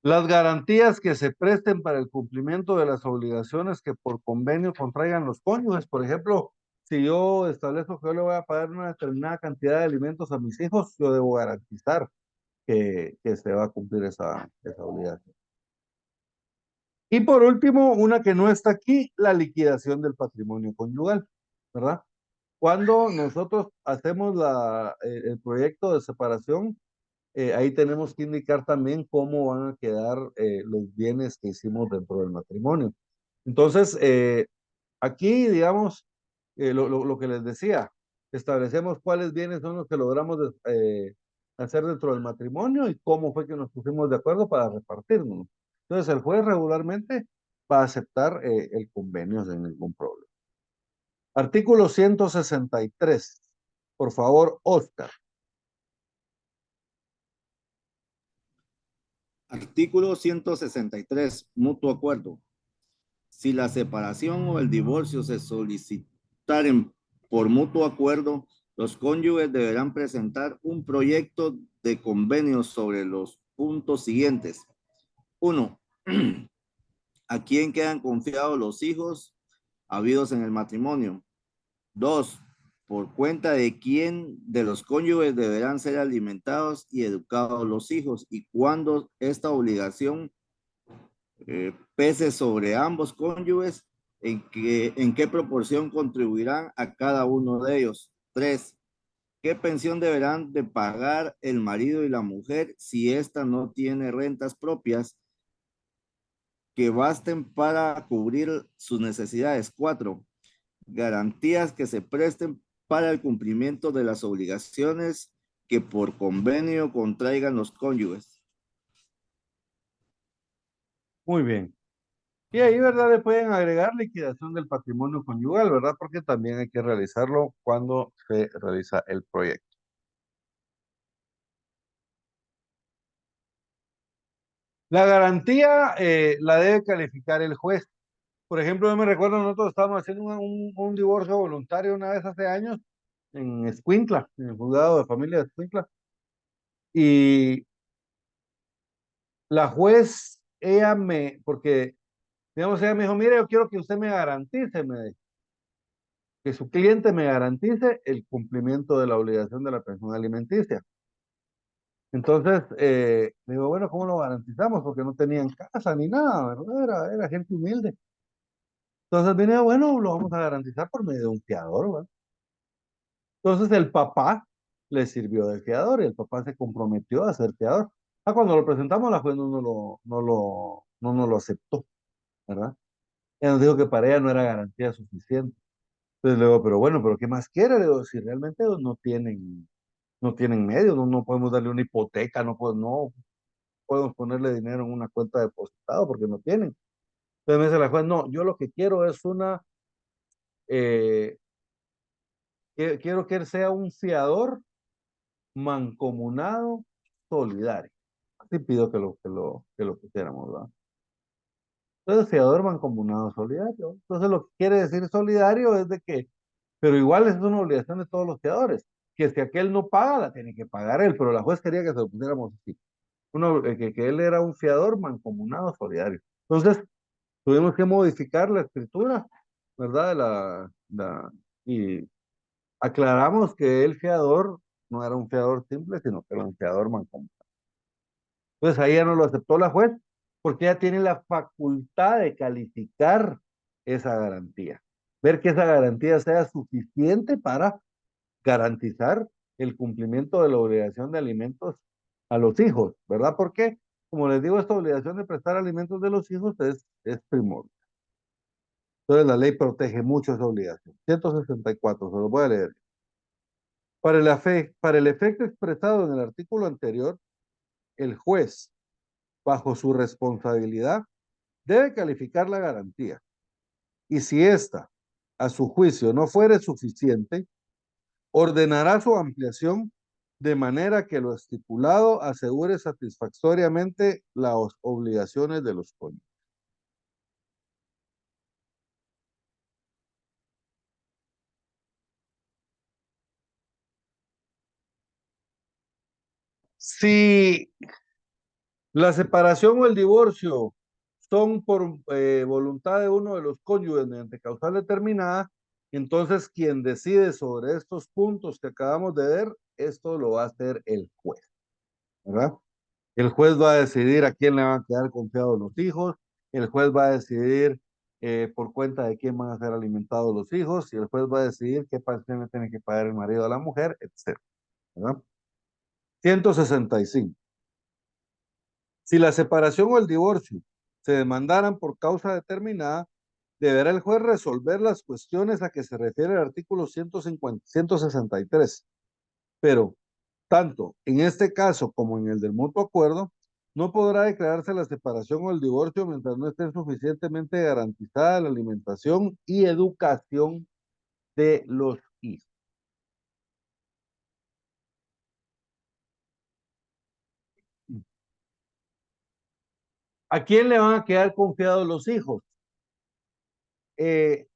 Speaker 1: Las garantías que se presten para el cumplimiento de las obligaciones que por convenio contraigan los cónyuges. Por ejemplo, si yo establezco que yo le voy a pagar una determinada cantidad de alimentos a mis hijos, yo debo garantizar que se va a cumplir esa obligación. Y por último, una que no está aquí, la liquidación del patrimonio conyugal, ¿verdad? Cuando nosotros hacemos el proyecto de separación, ahí tenemos que indicar también cómo van a quedar los bienes que hicimos dentro del matrimonio. Entonces, aquí, digamos, lo que les decía, establecemos cuáles bienes son los que logramos hacer dentro del matrimonio y cómo fue que nos pusimos de acuerdo para repartirnos. Entonces, el juez regularmente va a aceptar el convenio sin ningún problema. Artículo 163. Por favor, Oscar.
Speaker 5: Artículo 163. Mutuo acuerdo. Si la separación o el divorcio se solicitaren por mutuo acuerdo, los cónyuges deberán presentar un proyecto de convenio sobre los puntos siguientes. 1. ¿A quién quedan confiados los hijos habidos en el matrimonio? 2. ¿Por cuenta de quién de los cónyuges deberán ser alimentados y educados los hijos? Y cuándo esta obligación pese sobre ambos cónyuges, en qué proporción contribuirán a cada uno de ellos. 3. ¿Qué pensión deberán de pagar el marido y la mujer si ésta no tiene rentas propias que basten para cubrir sus necesidades? 4. Garantías que se presten para el cumplimiento de las obligaciones que por convenio contraigan los cónyuges.
Speaker 1: Muy bien. Y ahí, ¿verdad? Le pueden agregar liquidación del patrimonio conyugal, ¿verdad? Porque también hay que realizarlo cuando se realiza el proyecto. La garantía la debe calificar el juez. Por ejemplo, yo me recuerdo, nosotros estábamos haciendo un divorcio voluntario una vez hace años en Escuintla, en el juzgado de familia de Escuintla. Y la juez, porque, digamos, ella me dijo, mire, yo quiero que usted me garantice, que su cliente me garantice el cumplimiento de la obligación de la pensión alimenticia. Entonces, digo, bueno, ¿cómo lo garantizamos? Porque no tenían casa ni nada, ¿verdad? Era gente humilde. Entonces vine, bueno, lo vamos a garantizar por medio de un fiador, ¿verdad? Entonces el papá le sirvió de fiador y el papá se comprometió a ser fiador. Cuando lo presentamos, la juez no nos lo aceptó, ¿verdad? Ella nos dijo que para ella no era garantía suficiente. Entonces le digo, pero bueno, ¿pero qué más quiere? Le digo, si realmente no tienen medios, no podemos darle una hipoteca, no podemos ponerle dinero en una cuenta depositada porque no tienen. Entonces me dice la juez, no, yo lo que quiero es eh, quiero que él sea un fiador mancomunado solidario. Así pido que lo pusiéramos, ¿verdad? Entonces, fiador mancomunado solidario. Entonces, lo que quiere decir solidario es de que, pero igual es una obligación de todos los fiadores, que si aquel no paga, la tiene que pagar él, pero la juez quería que se lo pusiéramos así. Que él era un fiador mancomunado solidario. Entonces, tuvimos que modificar la escritura, ¿verdad? Y aclaramos que el fiador no era un fiador simple, sino que era un fiador mancomunado. Entonces ahí ya no lo aceptó la juez porque ella tiene la facultad de calificar esa garantía. Ver que esa garantía sea suficiente para garantizar el cumplimiento de la obligación de alimentos a los hijos, ¿verdad? Porque, como les digo, esta obligación de prestar alimentos de los hijos es primordial. Entonces la ley protege mucho esa obligación. 164, se lo voy a leer. Para el efecto expresado en el artículo anterior, el juez, bajo su responsabilidad, debe calificar la garantía. Y si ésta, a su juicio, no fuere suficiente, ordenará su ampliación de manera que lo estipulado asegure satisfactoriamente las obligaciones de los cónyuges. Si la separación o el divorcio son por voluntad de uno de los cónyuges mediante causal determinada, entonces quien decide sobre estos puntos que acabamos de ver, esto lo va a hacer el juez, ¿verdad? El juez va a decidir a quién le van a quedar confiados los hijos, el juez va a decidir por cuenta de quién van a ser alimentados los hijos, y el juez va a decidir qué pensión le tiene que pagar el marido a la mujer, etc. ¿Verdad? 165. Si la separación o el divorcio se demandaran por causa determinada, deberá el juez resolver las cuestiones a que se refiere el artículo 163. Pero, tanto en este caso como en el del mutuo acuerdo, no podrá declararse la separación o el divorcio mientras no esté suficientemente garantizada la alimentación y educación de los hijos. ¿A quién le van a quedar confiados los hijos? Eh,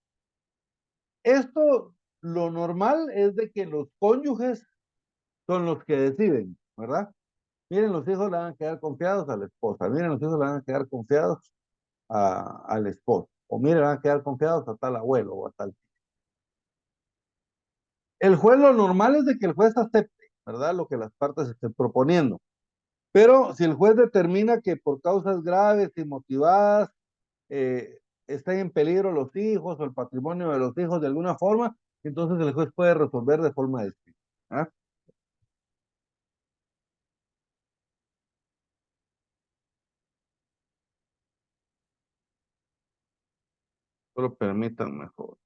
Speaker 1: Esto, lo normal es de que los cónyuges son los que deciden, ¿verdad? Miren, los hijos le van a quedar confiados a la esposa, miren, los hijos le van a quedar confiados al esposo, o miren, le van a quedar confiados a tal abuelo o a tal. El juez, lo normal es de que el juez acepte, ¿verdad? Lo que las partes estén proponiendo. Pero si el juez determina que por causas graves y motivadas están en peligro los hijos o el patrimonio de los hijos de alguna forma, entonces el juez puede resolver de forma distinta. ¿Ah? Solo permítanme, mejor.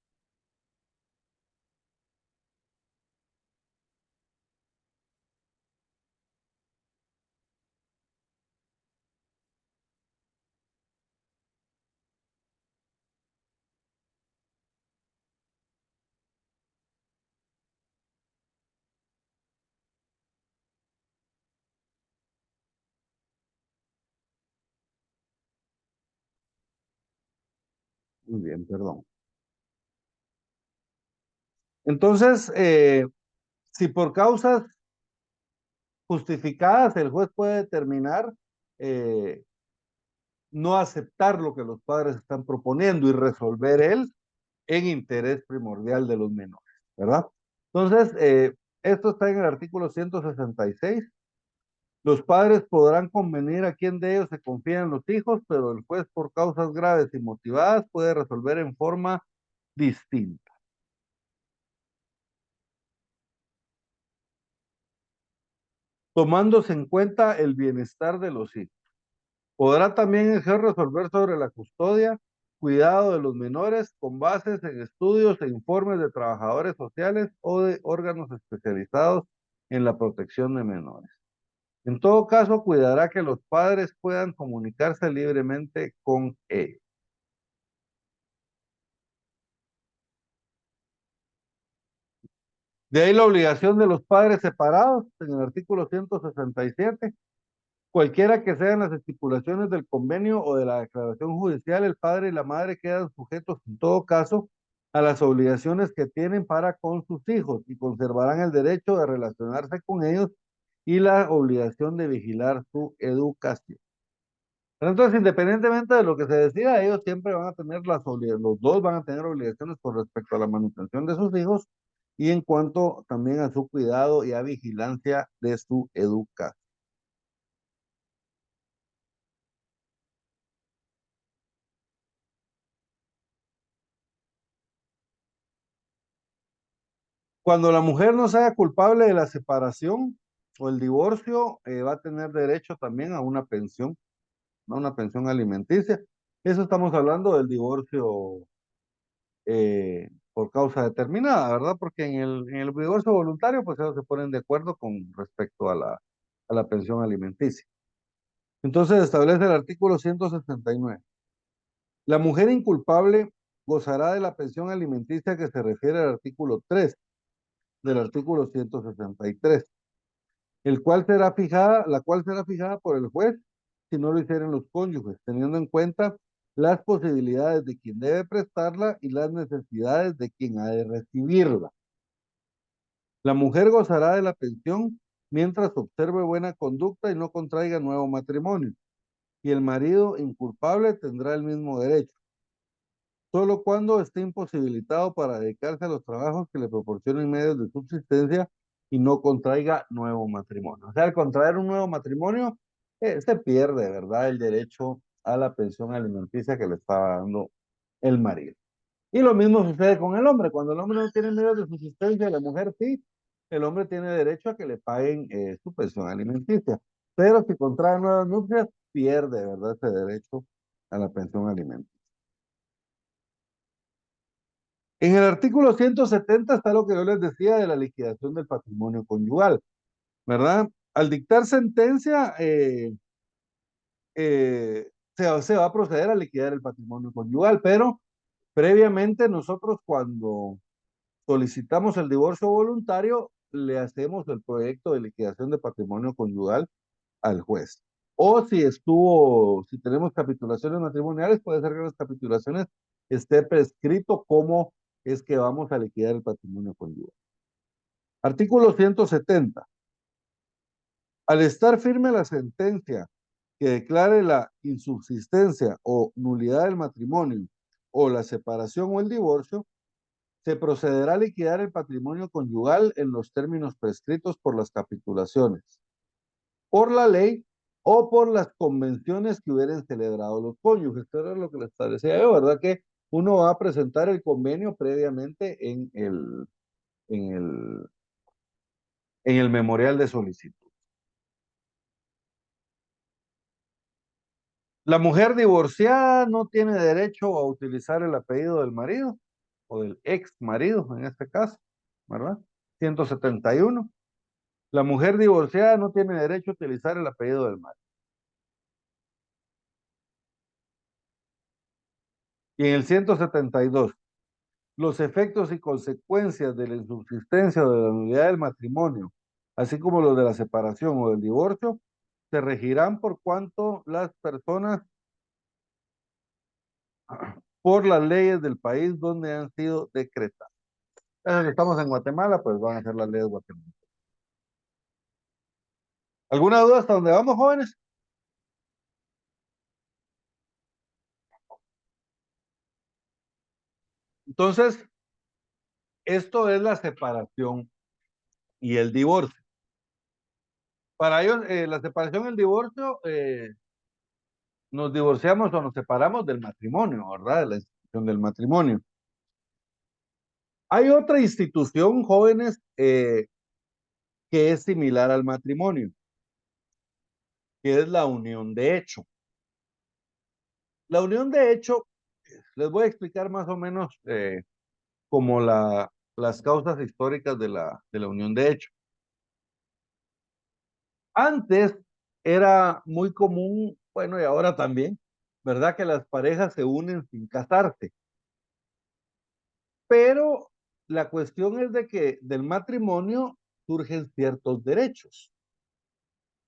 Speaker 1: Muy bien, perdón. Entonces, si por causas justificadas el juez puede determinar eh, no aceptar lo que los padres están proponiendo y resolver él en interés primordial de los menores, ¿verdad? Entonces, esto está en el artículo 166 Los padres podrán convenir a quién de ellos se confían los hijos, pero el juez por causas graves y motivadas puede resolver en forma distinta. Tomándose en cuenta el bienestar de los hijos. Podrá también resolver sobre la custodia, cuidado de los menores con bases en estudios e informes de trabajadores sociales o de órganos especializados en la protección de menores. En todo caso, cuidará que los padres puedan comunicarse libremente con ellos. De ahí la obligación de los padres separados en el artículo 167. Cualquiera que sean las estipulaciones del convenio o de la declaración judicial, el padre y la madre quedan sujetos en todo caso a las obligaciones que tienen para con sus hijos y conservarán el derecho de relacionarse con ellos y la obligación de vigilar su educación. Pero entonces, independientemente de lo que se decida, ellos siempre van a tener los dos van a tener obligaciones con respecto a la manutención de sus hijos y en cuanto también a su cuidado y a vigilancia de su educación. Cuando la mujer no sea culpable de la separación o el divorcio, va a tener derecho también a una pensión alimenticia. Eso estamos hablando del divorcio por causa determinada, ¿verdad? Porque en el divorcio voluntario, pues ellos se ponen de acuerdo con respecto a la pensión alimenticia. Entonces establece el artículo 169. La mujer inculpable gozará de la pensión alimenticia que se refiere al artículo 3 del artículo 163, la cual será fijada por el juez si no lo hicieran los cónyuges, teniendo en cuenta las posibilidades de quien debe prestarla y las necesidades de quien ha de recibirla. La mujer gozará de la pensión mientras observe buena conducta y no contraiga nuevo matrimonio, y el marido inculpable tendrá el mismo derecho, solo cuando esté imposibilitado para dedicarse a los trabajos que le proporcionen medios de subsistencia y no contraiga nuevo matrimonio. O sea, al contraer un nuevo matrimonio, se pierde, ¿verdad?, el derecho a la pensión alimenticia que le estaba dando el marido. Y lo mismo sucede con el hombre. Cuando el hombre no tiene medios de subsistencia, la mujer sí, el hombre tiene derecho a que le paguen su pensión alimenticia. Pero si contrae nuevas nupcias, pierde, ¿verdad?, ese derecho a la pensión alimenticia. En el artículo 170 está lo que yo les decía de la liquidación del patrimonio conyugal, ¿verdad? Al dictar sentencia, se va a proceder a liquidar el patrimonio conyugal, pero previamente nosotros cuando solicitamos el divorcio voluntario, le hacemos el proyecto de liquidación de patrimonio conyugal al juez. O si tenemos capitulaciones matrimoniales, puede ser que en las capitulaciones esté prescrito cómo es que vamos a liquidar el patrimonio conyugal. Artículo 170. Al estar firme la sentencia que declare la insubsistencia o nulidad del matrimonio o la separación o el divorcio, se procederá a liquidar el patrimonio conyugal en los términos prescritos por las capitulaciones, por la ley o por las convenciones que hubieran celebrado los cónyuges. Esto era lo que les establecía yo, ¿verdad? Que uno va a presentar el convenio previamente en el, en el memorial de solicitud. La mujer divorciada no tiene derecho a utilizar el apellido del marido o del ex marido en este caso, ¿verdad? 171. La mujer divorciada no tiene derecho a utilizar el apellido del marido. Y en el 172, los efectos y consecuencias de la insubsistencia o de la nulidad del matrimonio, así como los de la separación o del divorcio, se regirán por cuanto las personas, por las leyes del país donde han sido decretadas. Estamos en Guatemala, pues van a ser las leyes guatemaltecas. ¿Alguna duda hasta dónde vamos, jóvenes? Entonces, esto es la separación y el divorcio. Para ellos, la separación y el divorcio, nos divorciamos o nos separamos del matrimonio, ¿verdad? De la institución del matrimonio. Hay otra institución, jóvenes, que es similar al matrimonio, que es la unión de hecho. La unión de hecho, les voy a explicar más o menos como las causas históricas de la unión de hecho. Antes era muy común, bueno, y ahora también, ¿verdad? Que las parejas se unen sin casarse. Pero la cuestión es de que del matrimonio surgen ciertos derechos,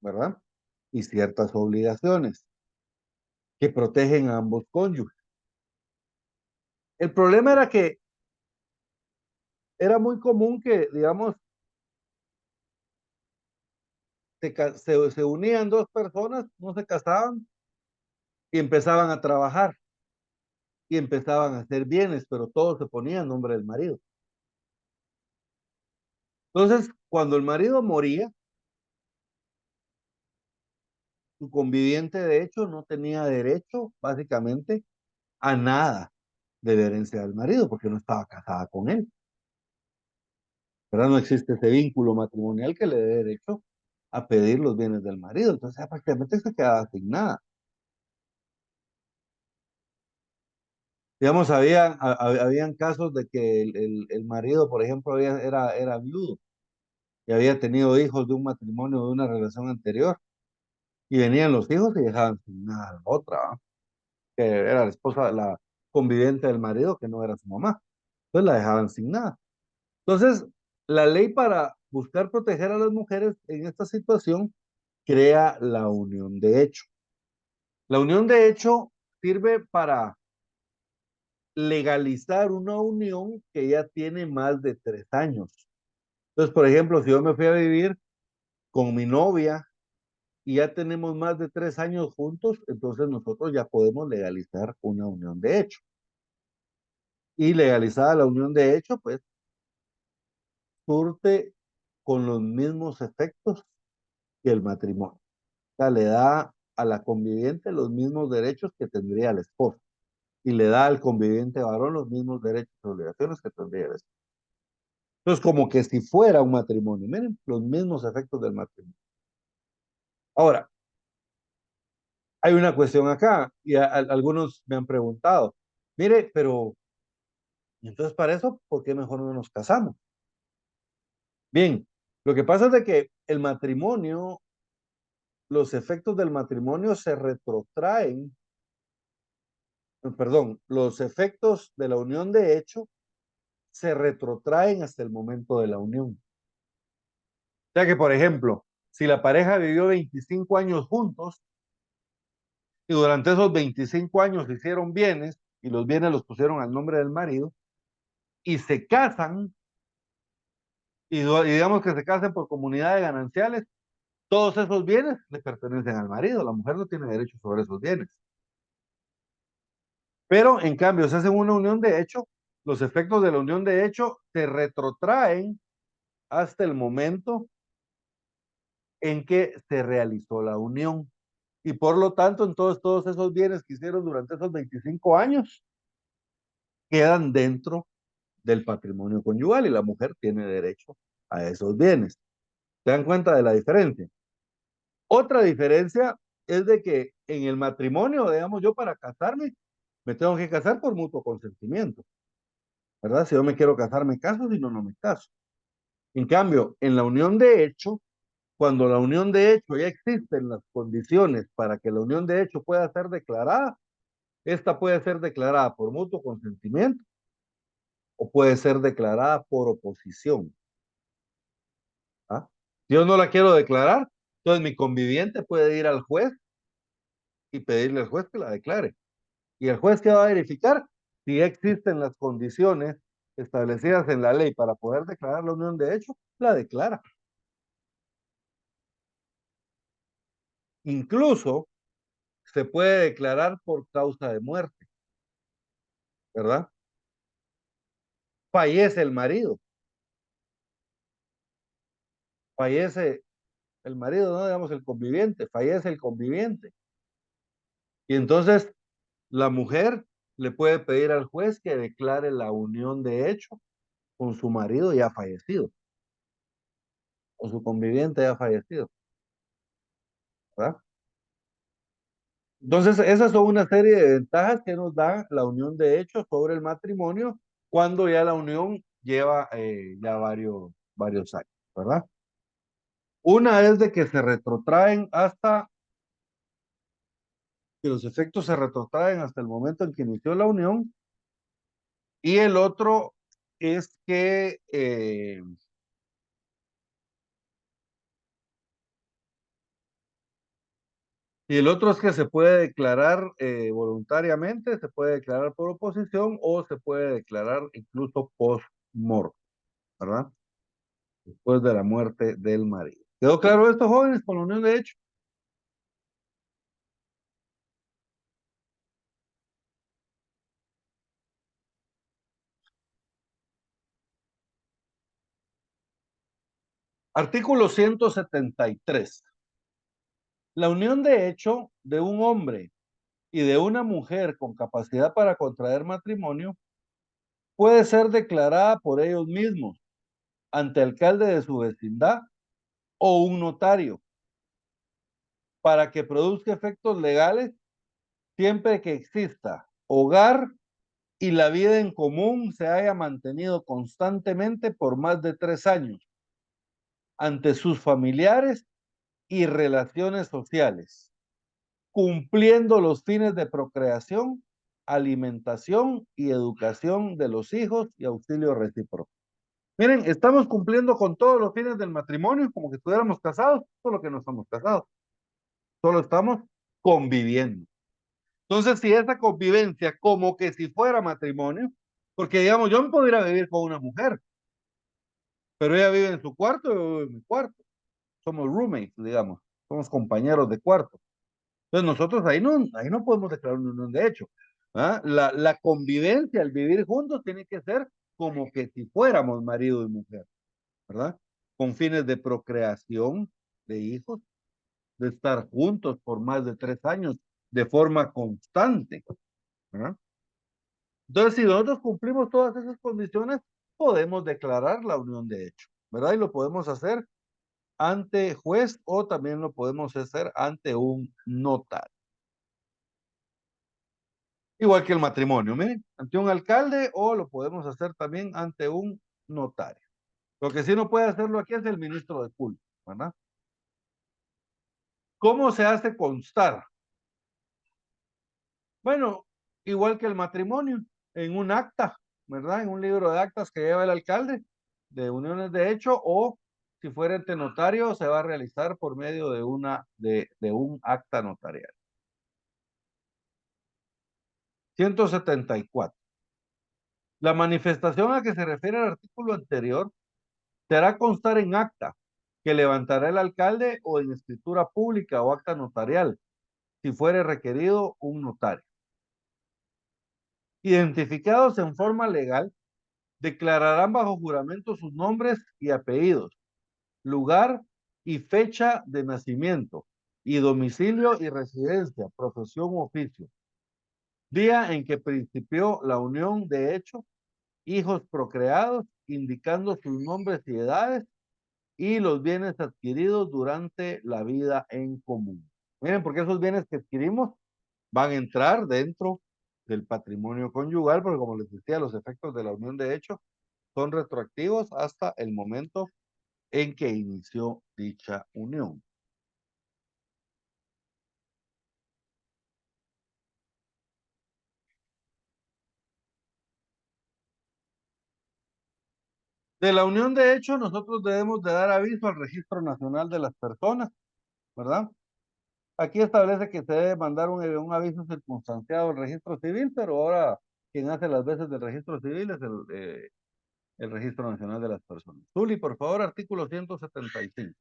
Speaker 1: ¿verdad? Y ciertas obligaciones que protegen a ambos cónyuges. El problema era que era muy común que, digamos, se unían dos personas, no se casaban y empezaban a trabajar y empezaban a hacer bienes, pero todo se ponía en nombre del marido. Entonces, cuando el marido moría, su conviviente de hecho no tenía derecho, básicamente, a nada de la herencia del marido, porque no estaba casada con él. ¿Verdad? No existe ese vínculo matrimonial que le dé derecho a pedir los bienes del marido. Entonces, prácticamente se quedaba sin nada. Digamos, habían casos de que el marido, por ejemplo, era viudo y había tenido hijos de un matrimonio, de una relación anterior, y venían los hijos y dejaban sin nada a la otra, ¿va? Que era la esposa, la conviviente del marido, que no era su mamá. Entonces la dejaban sin nada. Entonces, la ley para buscar proteger a las mujeres en esta situación crea la unión de hecho. La unión de hecho sirve para legalizar una unión que ya tiene más de 3 años. Entonces, por ejemplo, si yo me fui a vivir con mi novia y ya tenemos más de 3 años juntos, entonces nosotros ya podemos legalizar una unión de hecho. Y legalizada la unión de hecho, pues surte con los mismos efectos que el matrimonio. O sea, le da a la conviviente los mismos derechos que tendría el esposo y le da al conviviente varón los mismos derechos y obligaciones que tendría el esposo. Entonces, como que si fuera un matrimonio, miren, los mismos efectos del matrimonio. Ahora, hay una cuestión acá y algunos me han preguntado, mire, pero entonces para eso, ¿por qué mejor no nos casamos? Bien, lo que pasa es de que el matrimonio, los efectos del matrimonio se retrotraen, perdón, los efectos de la unión de hecho se retrotraen hasta el momento de la unión. O sea que, por ejemplo, si la pareja vivió 25 años juntos y durante esos 25 años hicieron bienes y los bienes los pusieron al nombre del marido y se casan y digamos que se casen por comunidad de gananciales, todos esos bienes le pertenecen al marido, la mujer no tiene derecho sobre esos bienes. Pero en cambio, se hacen una unión de hecho, los efectos de la unión de hecho se retrotraen hasta el momento en que se realizó la unión. Y por lo tanto, entonces todos esos bienes que hicieron durante esos 25 años quedan dentro del patrimonio conyugal y la mujer tiene derecho a esos bienes. ¿Se dan cuenta de la diferencia? Otra diferencia es de que en el matrimonio, digamos, yo para casarme, me tengo que casar por mutuo consentimiento, ¿verdad? Si yo me quiero casar, me caso, si no, no me caso. En cambio, en la unión de hecho, cuando la unión de hecho ya existen las condiciones para que la unión de hecho pueda ser declarada, esta puede ser declarada por mutuo consentimiento o puede ser declarada por oposición. ¿Ah? Si yo no la quiero declarar, entonces mi conviviente puede ir al juez y pedirle al juez que la declare. Y el juez que va a verificar si existen las condiciones establecidas en la ley para poder declarar la unión de hecho, la declara. Incluso se puede declarar por causa de muerte, ¿verdad? Fallece el marido, fallece el marido, no digamos el conviviente, fallece el conviviente. Y entonces la mujer le puede pedir al juez que declare la unión de hecho con su marido ya fallecido, o su conviviente ya fallecido, ¿verdad? Entonces, esas son una serie de ventajas que nos da la unión de hecho sobre el matrimonio cuando ya la unión lleva ya varios años, ¿verdad? Una es de que se retrotraen hasta, que los efectos se retrotraen hasta el momento en que inició la unión, y el otro es que se puede declarar voluntariamente, se puede declarar por oposición o se puede declarar incluso post-mortem, ¿verdad? Después de la muerte del marido. ¿Quedó claro esto, jóvenes, con la unión de hecho? Artículo 173. La unión de hecho de un hombre y de una mujer con capacidad para contraer matrimonio puede ser declarada por ellos mismos ante alcalde de su vecindad o un notario para que produzca efectos legales siempre que exista hogar y la vida en común se haya mantenido constantemente por más de 3 años ante sus familiares y relaciones sociales, cumpliendo los fines de procreación, alimentación y educación de los hijos y auxilio recíproco. Miren, estamos cumpliendo con todos los fines del matrimonio, como que estuviéramos casados, solo que no estamos casados, solo estamos conviviendo. Entonces, si esa convivencia, como que si fuera matrimonio, porque digamos, yo me podría vivir con una mujer, pero ella vive en su cuarto y yo vivo en mi cuarto. Somos roommates, digamos, somos compañeros de cuarto. Entonces, nosotros ahí no podemos declarar una unión de hecho. ¿Ah? La convivencia, el vivir juntos, tiene que ser como que si fuéramos marido y mujer, ¿verdad? Con fines de procreación de hijos, de estar juntos por más de 3 años de forma constante, ¿verdad? Entonces, si nosotros cumplimos todas esas condiciones, podemos declarar la unión de hecho, ¿verdad? Y lo podemos hacer ante juez o también lo podemos hacer ante un notario. Igual que el matrimonio, miren, ante un alcalde o lo podemos hacer también ante un notario. Lo que sí no puede hacerlo aquí es el ministro de culto, ¿verdad? ¿Cómo se hace constar? Bueno, igual que el matrimonio, en un acta, ¿verdad? En un libro de actas que lleva el alcalde de uniones de hecho, o si fuera ante notario, se va a realizar por medio de un acta notarial. 174. La manifestación a que se refiere el artículo anterior se hará constar en acta que levantará el alcalde o en escritura pública o acta notarial, si fuere requerido un notario. Identificados en forma legal, declararán bajo juramento sus nombres y apellidos, lugar y fecha de nacimiento, y domicilio y residencia, profesión u oficio. Día en que principió la unión de hecho, hijos procreados, indicando sus nombres y edades, y los bienes adquiridos durante la vida en común. Miren, porque esos bienes que adquirimos van a entrar dentro del patrimonio conyugal, porque como les decía, los efectos de la unión de hecho son retroactivos hasta el momento en que inició dicha unión. De la unión de hecho, nosotros debemos de dar aviso al Registro Nacional de las Personas, ¿verdad? Aquí establece que se debe mandar un aviso circunstanciado al registro civil, pero ahora quien hace las veces del registro civil es el Registro Nacional de las Personas. Zuli, por favor, artículo 175.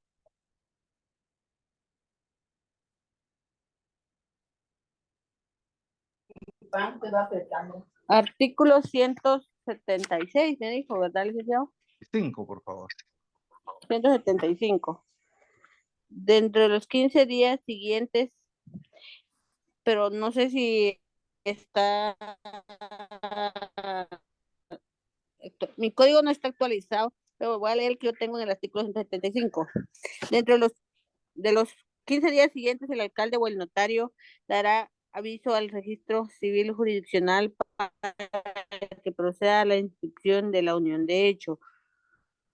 Speaker 3: Artículo 176, me dijo, ¿verdad, licenciado?
Speaker 1: 5, por favor.
Speaker 3: 175. dentro de los 15 días siguientes, pero no sé si está, mi código no está actualizado, pero voy a leer el que yo tengo en el artículo 175. Dentro de los 15 días siguientes, el alcalde o el notario dará aviso al registro civil jurisdiccional para que proceda a la inscripción de la unión de hecho.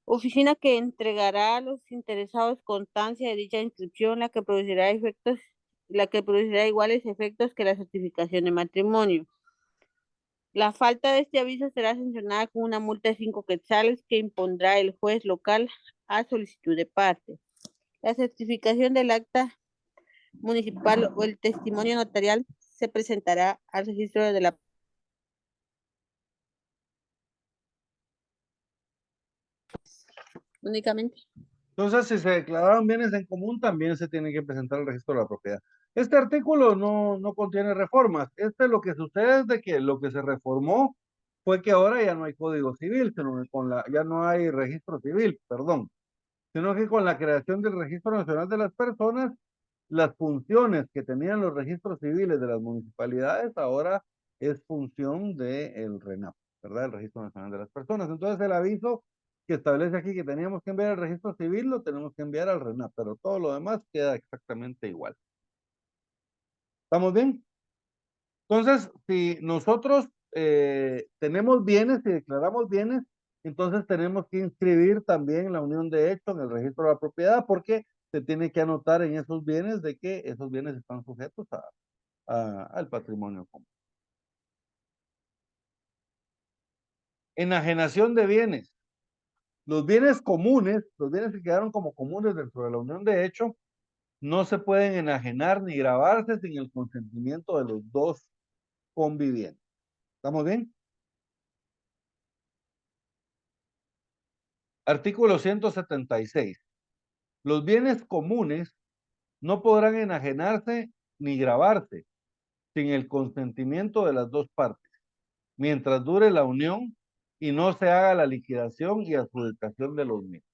Speaker 3: Oficina que entregará a los interesados constancia de dicha inscripción, la que producirá iguales efectos que la certificación de matrimonio. La falta de este aviso será sancionada con una multa de 5 quetzales que impondrá el juez local a solicitud de parte. La certificación del acta municipal o el testimonio notarial se presentará al registro de la únicamente.
Speaker 1: Entonces, si se declararon bienes en común, también se tiene que presentar el registro de la propiedad. Este artículo no contiene reformas. Lo que sucede es de que lo que se reformó fue que ahora ya no hay código civil, sino que ya no hay registro civil, perdón, sino que con la creación del Registro Nacional de las Personas, las funciones que tenían los registros civiles de las municipalidades ahora es función del RENAP, ¿verdad? El Registro Nacional de las Personas. Entonces el aviso que establece aquí que teníamos que enviar al registro civil lo tenemos que enviar al RENAP, pero todo lo demás queda exactamente igual. ¿Estamos bien? Entonces, si nosotros tenemos bienes y declaramos bienes, entonces tenemos que inscribir también la unión de hecho en el registro de la propiedad porque se tiene que anotar en esos bienes de que esos bienes están sujetos al patrimonio común. Enajenación de bienes. Los bienes comunes, los bienes que quedaron como comunes dentro de la unión de hecho, no se pueden enajenar ni grabarse sin el consentimiento de los dos convivientes. ¿Estamos bien? Artículo 176. Los bienes comunes no podrán enajenarse ni grabarse sin el consentimiento de las dos partes, mientras dure la unión y no se haga la liquidación y adjudicación de los mismos.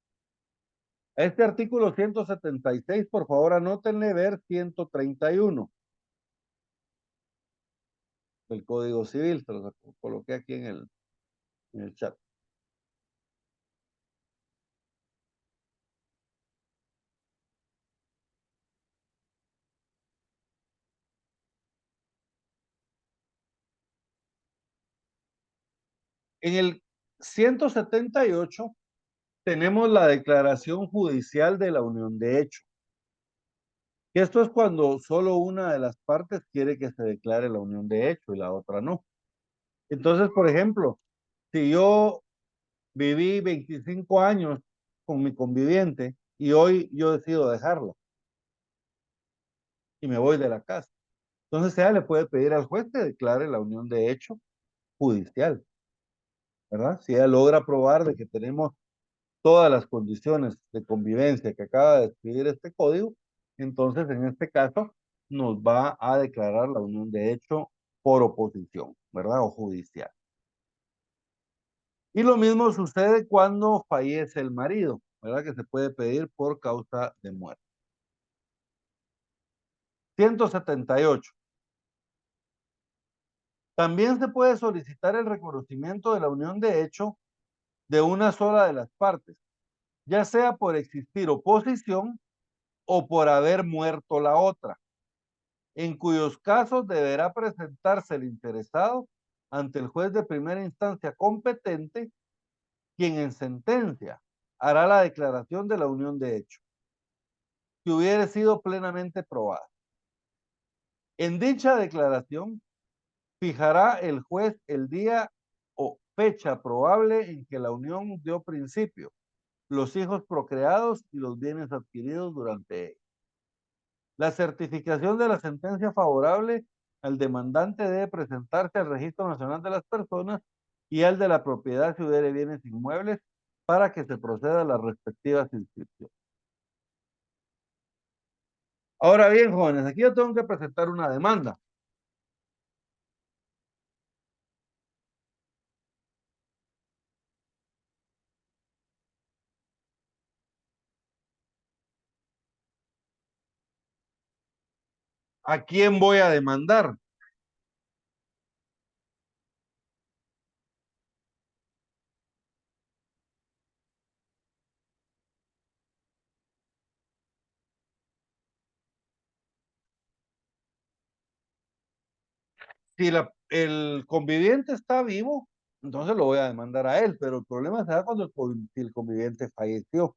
Speaker 1: A este artículo 176, por favor, anótenle ver 131 del Código Civil, se los coloqué aquí en el chat. En el 178 tenemos la declaración judicial de la unión de hecho. Esto es cuando solo una de las partes quiere que se declare la unión de hecho y la otra no. Entonces, por ejemplo, si yo viví 25 años con mi conviviente y hoy yo decido dejarla y me voy de la casa, entonces ella le puede pedir al juez que declare la unión de hecho judicial, ¿verdad? Si ella logra probar de que tenemos todas las condiciones de convivencia que acaba de describir este código, entonces en este caso nos va a declarar la unión de hecho por oposición, ¿verdad? O judicial. Y lo mismo sucede cuando fallece el marido, ¿verdad? Que se puede pedir por causa de muerte. 178. También se puede solicitar el reconocimiento de la unión de hecho de una sola de las partes, ya sea por existir oposición o por haber muerto la otra, en cuyos casos deberá presentarse el interesado ante el juez de primera instancia competente, quien en sentencia hará la declaración de la unión de hecho, que hubiere sido plenamente probada. En dicha declaración, fijará el juez el día o fecha probable en que la unión dio principio, los hijos procreados y los bienes adquiridos durante ella. La certificación de la sentencia favorable al demandante debe presentarse al Registro Nacional de las Personas y al de la propiedad si hubiere bienes inmuebles para que se proceda a las respectivas inscripciones. Ahora bien, jóvenes, aquí yo tengo que presentar una demanda. ¿A quién voy a demandar? Si el conviviente está vivo, entonces lo voy a demandar a él, pero el problema se da cuando si el conviviente falleció.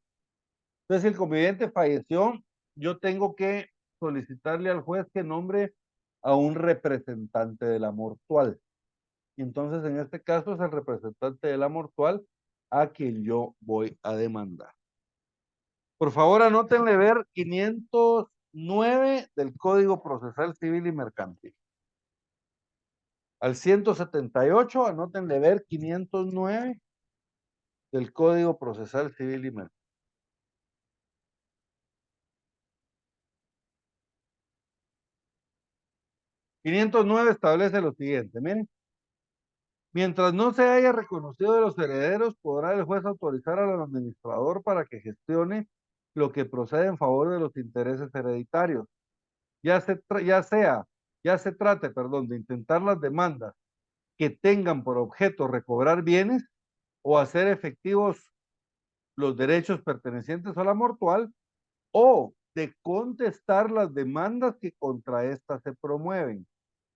Speaker 1: Entonces, si el conviviente falleció, yo tengo que solicitarle al juez que nombre a un representante de la mortual. Y entonces, en este caso, es el representante de la mortual a quien yo voy a demandar. Por favor, anótenle ver 509 del Código Procesal Civil y Mercantil. Al 178, anótenle ver 509 del Código Procesal Civil y Mercantil. 509 establece lo siguiente, miren. Mientras no se haya reconocido de los herederos, podrá el juez autorizar al administrador para que gestione lo que procede en favor de los intereses hereditarios. Ya se trate, perdón, de intentar las demandas que tengan por objeto recobrar bienes o hacer efectivos los derechos pertenecientes a la mortual o de contestar las demandas que contra éstas se promueven,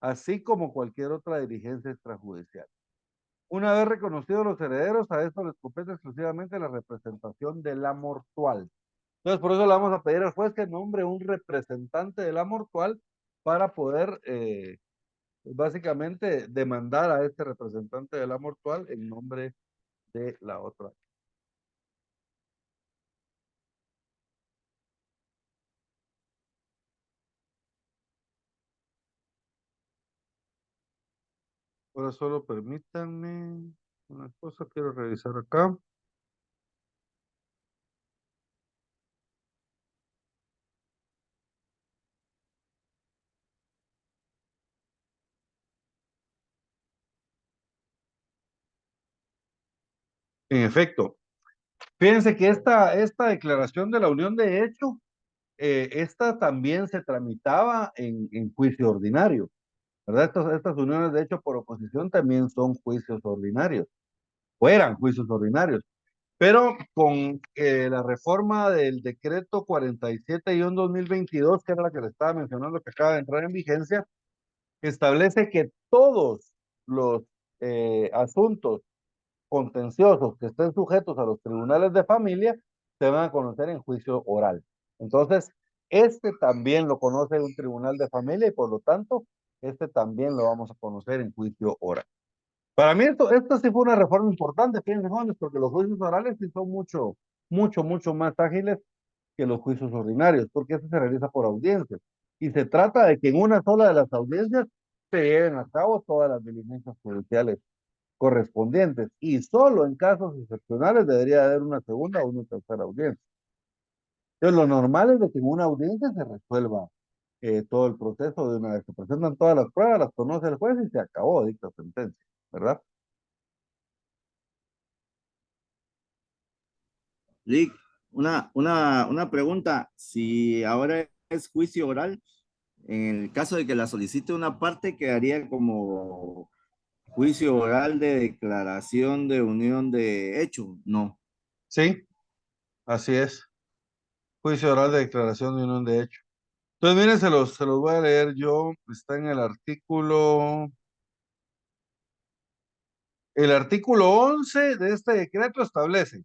Speaker 1: así como cualquier otra diligencia extrajudicial. Una vez reconocidos los herederos, a esto les compete exclusivamente la representación de la mortual. Entonces, por eso le vamos a pedir al juez que nombre un representante de la mortual para poder, básicamente, demandar a este representante de la mortual en nombre de la otra. Ahora solo permítanme una cosa, quiero revisar acá. En efecto, fíjense que esta declaración de la unión de hecho, esta también se tramitaba en juicio ordinario, ¿verdad? Estas uniones de hecho por oposición también son juicios ordinarios, fueran juicios ordinarios, pero con la reforma del decreto 47-2022, que era la que le estaba mencionando que acaba de entrar en vigencia, establece que todos los asuntos contenciosos que estén sujetos a los tribunales de familia se van a conocer en juicio oral. Entonces, este también lo conoce un tribunal de familia y por lo tanto, este también lo vamos a conocer en juicio oral. Para mí esto sí fue una reforma importante, fíjense jóvenes, porque los juicios orales sí son mucho más ágiles que los juicios ordinarios, porque este se realiza por audiencias. Y se trata de que en una sola de las audiencias se lleven a cabo todas las diligencias judiciales correspondientes y solo en casos excepcionales debería haber una segunda o una tercera audiencia. Entonces, lo normal es de que en una audiencia se resuelva todo el proceso de una vez. Se presentan todas las pruebas, las conoce el juez y se acabó, dicta sentencia, ¿verdad?
Speaker 5: Rick, una pregunta. Si ahora es juicio oral, en el caso de que la solicite una parte, quedaría como juicio oral de declaración de unión de hecho, no.
Speaker 1: Sí, así es. Juicio oral de declaración de unión de hecho. Entonces, miren, se los voy a leer yo. Está en el artículo 11 de este decreto establece,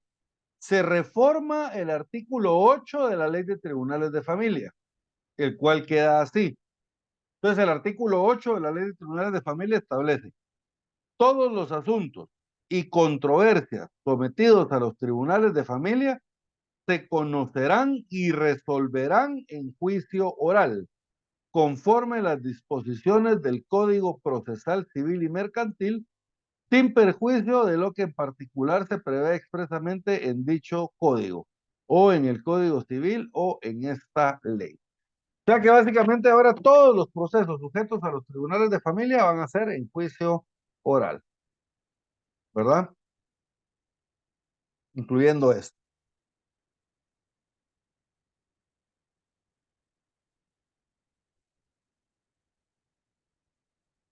Speaker 1: se reforma el artículo 8 de la Ley de Tribunales de Familia, el cual queda así. Entonces, el artículo 8 de la Ley de Tribunales de Familia establece, todos los asuntos y controversias sometidos a los tribunales de familia se conocerán y resolverán en juicio oral, conforme las disposiciones del Código Procesal Civil y Mercantil, sin perjuicio de lo que en particular se prevé expresamente en dicho código, o en el Código Civil o en esta ley. O sea que básicamente ahora todos los procesos sujetos a los tribunales de familia van a ser en juicio oral, ¿verdad? Incluyendo esto.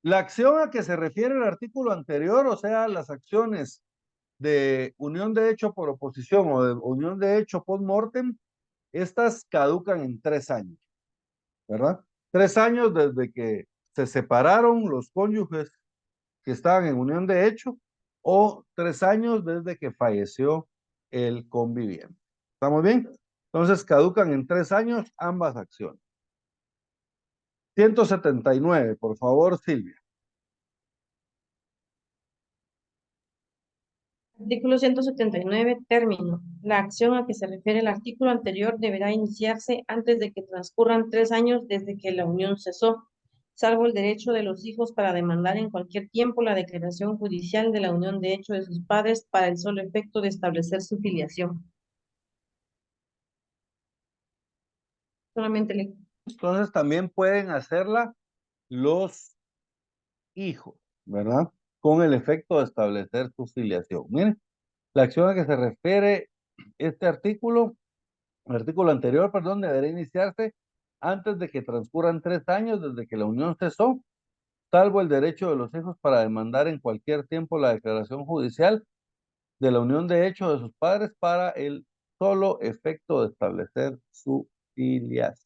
Speaker 1: La acción a que se refiere el artículo anterior, o sea, las acciones de unión de hecho por oposición o de unión de hecho post-mortem, estas caducan en 3 años, ¿verdad? 3 años desde que se separaron los cónyuges que estaban en unión de hecho o 3 años desde que falleció el conviviente. ¿Estamos bien? Entonces caducan en 3 años ambas acciones. 179, por favor, Silvia.
Speaker 4: Artículo 179, término. La acción a que se refiere el artículo anterior deberá iniciarse antes de que transcurran 3 años desde que la unión cesó, salvo el derecho de los hijos para demandar en cualquier tiempo la declaración judicial de la unión de hecho de sus padres para el solo efecto de establecer su filiación. Solamente le...
Speaker 1: Entonces también pueden hacerla los hijos, ¿verdad? Con el efecto de establecer su filiación. Miren, la acción a que se refiere este artículo, el artículo anterior, perdón, deberá iniciarse antes de que transcurran 3 años desde que la unión cesó, salvo el derecho de los hijos para demandar en cualquier tiempo la declaración judicial de la unión de hecho de sus padres para el solo efecto de establecer su filiación.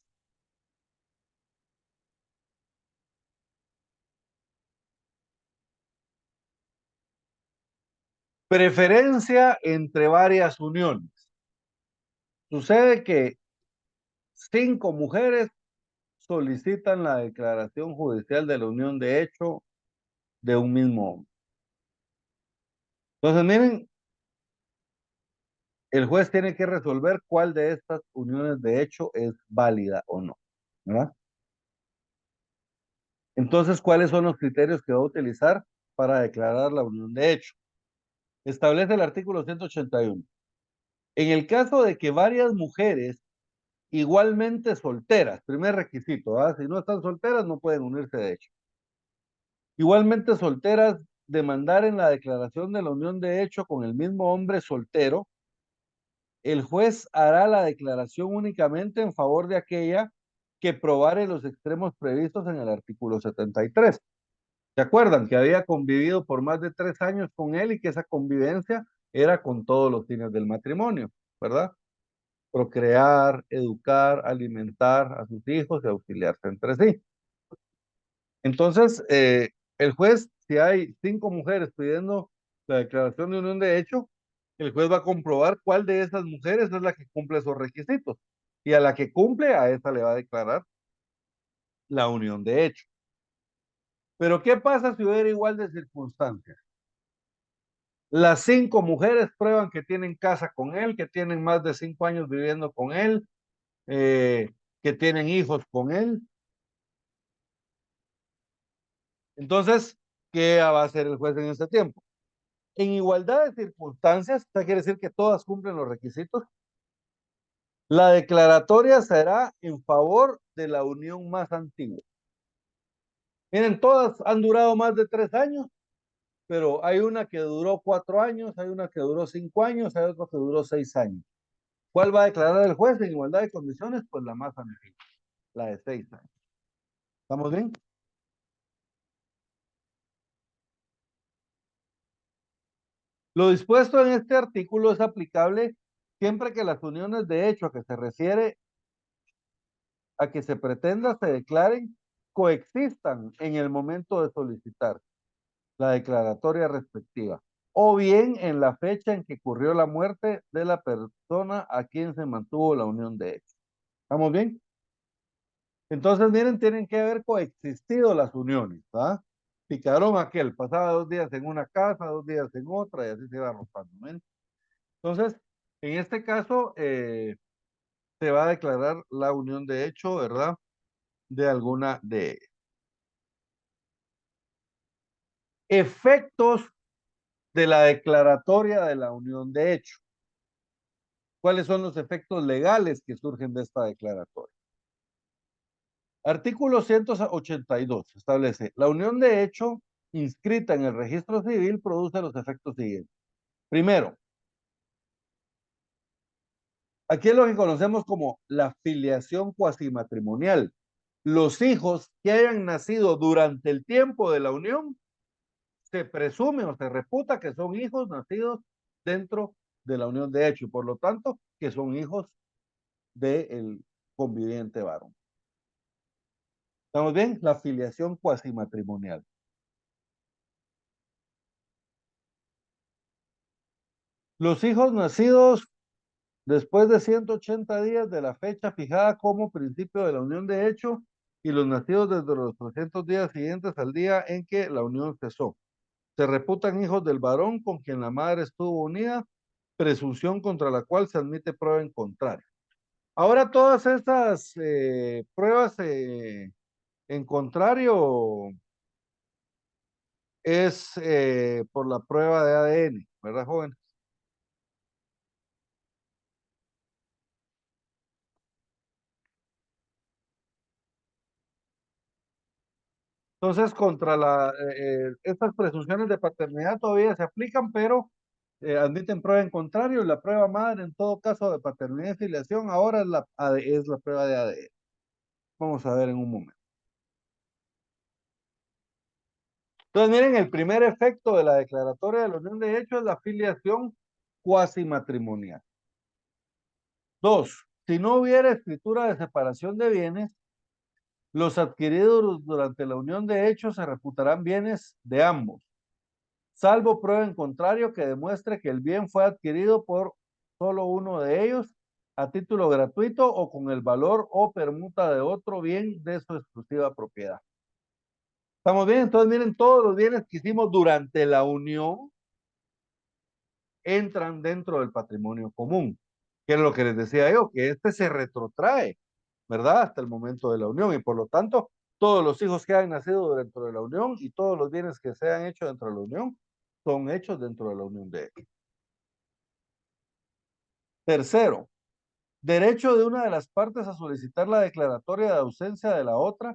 Speaker 1: Preferencia entre varias uniones. Sucede que 5 mujeres solicitan la declaración judicial de la unión de hecho de un mismo hombre. Entonces, miren, el juez tiene que resolver cuál de estas uniones de hecho es válida o no, ¿verdad? Entonces, ¿cuáles son los criterios que va a utilizar para declarar la unión de hecho? Establece el artículo 181. En el caso de que varias mujeres igualmente solteras, primer requisito, ¿verdad? Si no están solteras no pueden unirse de hecho. Igualmente solteras, demandar en la declaración de la unión de hecho con el mismo hombre soltero, el juez hará la declaración únicamente en favor de aquella que probare los extremos previstos en el artículo 73. ¿Se acuerdan que había convivido por más de 3 años con él y que esa convivencia era con todos los fines del matrimonio, ¿verdad? Procrear, educar, alimentar a sus hijos y auxiliarse entre sí. Entonces, el juez, si hay 5 mujeres pidiendo la declaración de unión de hecho, el juez va a comprobar cuál de esas mujeres es la que cumple esos requisitos. Y a la que cumple, a esa le va a declarar la unión de hecho. Pero, ¿qué pasa si hubiera igual de circunstancias? Las 5 mujeres prueban que tienen casa con él, que tienen más de 5 años viviendo con él, que tienen hijos con él. Entonces, ¿qué va a hacer el juez en ese tiempo? En igualdad de circunstancias, esto quiere decir que todas cumplen los requisitos, la declaratoria será en favor de la unión más antigua. Miren, todas han durado más de 3 años, pero hay una que duró 4 años, hay una que duró 5 años, hay otra que duró 6 años. ¿Cuál va a declarar el juez en igualdad de condiciones? Pues la más antigua, la de 6 años. ¿Estamos bien? Lo dispuesto en este artículo es aplicable siempre que las uniones de hecho a que se refiere a que se pretenda se declaren coexistan en el momento de solicitar la declaratoria respectiva, o bien en la fecha en que ocurrió la muerte de la persona a quien se mantuvo la unión de hecho. ¿Estamos bien? Entonces, miren, tienen que haber coexistido las uniones, ¿ah? Picaron aquel, pasaba 2 días en una casa, 2 días en otra, y así se iba rotando, ¿ven? Entonces, en este caso, se va a declarar la unión de hecho, ¿verdad? De alguna de ellas. Efectos de la declaratoria de la unión de hecho. ¿Cuáles son los efectos legales que surgen de esta declaratoria? Artículo 182 establece, la unión de hecho inscrita en el registro civil produce los efectos siguientes. Primero, aquí es lo que conocemos como la filiación cuasimatrimonial. Los hijos que hayan nacido durante el tiempo de la unión, se presume o se reputa que son hijos nacidos dentro de la unión de hecho y por lo tanto que son hijos del conviviente varón. ¿Estamos bien? La filiación cuasimatrimonial. Los hijos nacidos después de 180 días de la fecha fijada como principio de la unión de hecho y los nacidos desde los 300 días siguientes al día en que la unión cesó. Se reputan hijos del varón con quien la madre estuvo unida, presunción contra la cual se admite prueba en contrario. Ahora todas estas pruebas en contrario es por la prueba de ADN, ¿verdad, joven? Entonces, contra estas presunciones de paternidad todavía se aplican, pero admiten prueba en contrario. La prueba madre, en todo caso de paternidad y filiación, ahora es la prueba de ADN. Vamos a ver en un momento. Entonces, miren, el primer efecto de la declaratoria de la unión de hecho es la filiación cuasimatrimonial. 2. Si no hubiera escritura de separación de bienes, los adquiridos durante la unión de hecho se reputarán bienes de ambos, salvo prueba en contrario que demuestre que el bien fue adquirido por solo uno de ellos a título gratuito o con el valor o permuta de otro bien de su exclusiva propiedad. ¿Estamos bien? Entonces miren, todos los bienes que hicimos durante la unión entran dentro del patrimonio común, que es lo que les decía yo, que este se retrotrae, ¿verdad? Hasta el momento de la unión y por lo tanto, todos los hijos que han nacido dentro de la unión y todos los bienes que se han hecho dentro de la unión son hechos dentro de la unión de ellos. Tercero, derecho de una de las partes a solicitar la declaratoria de ausencia de la otra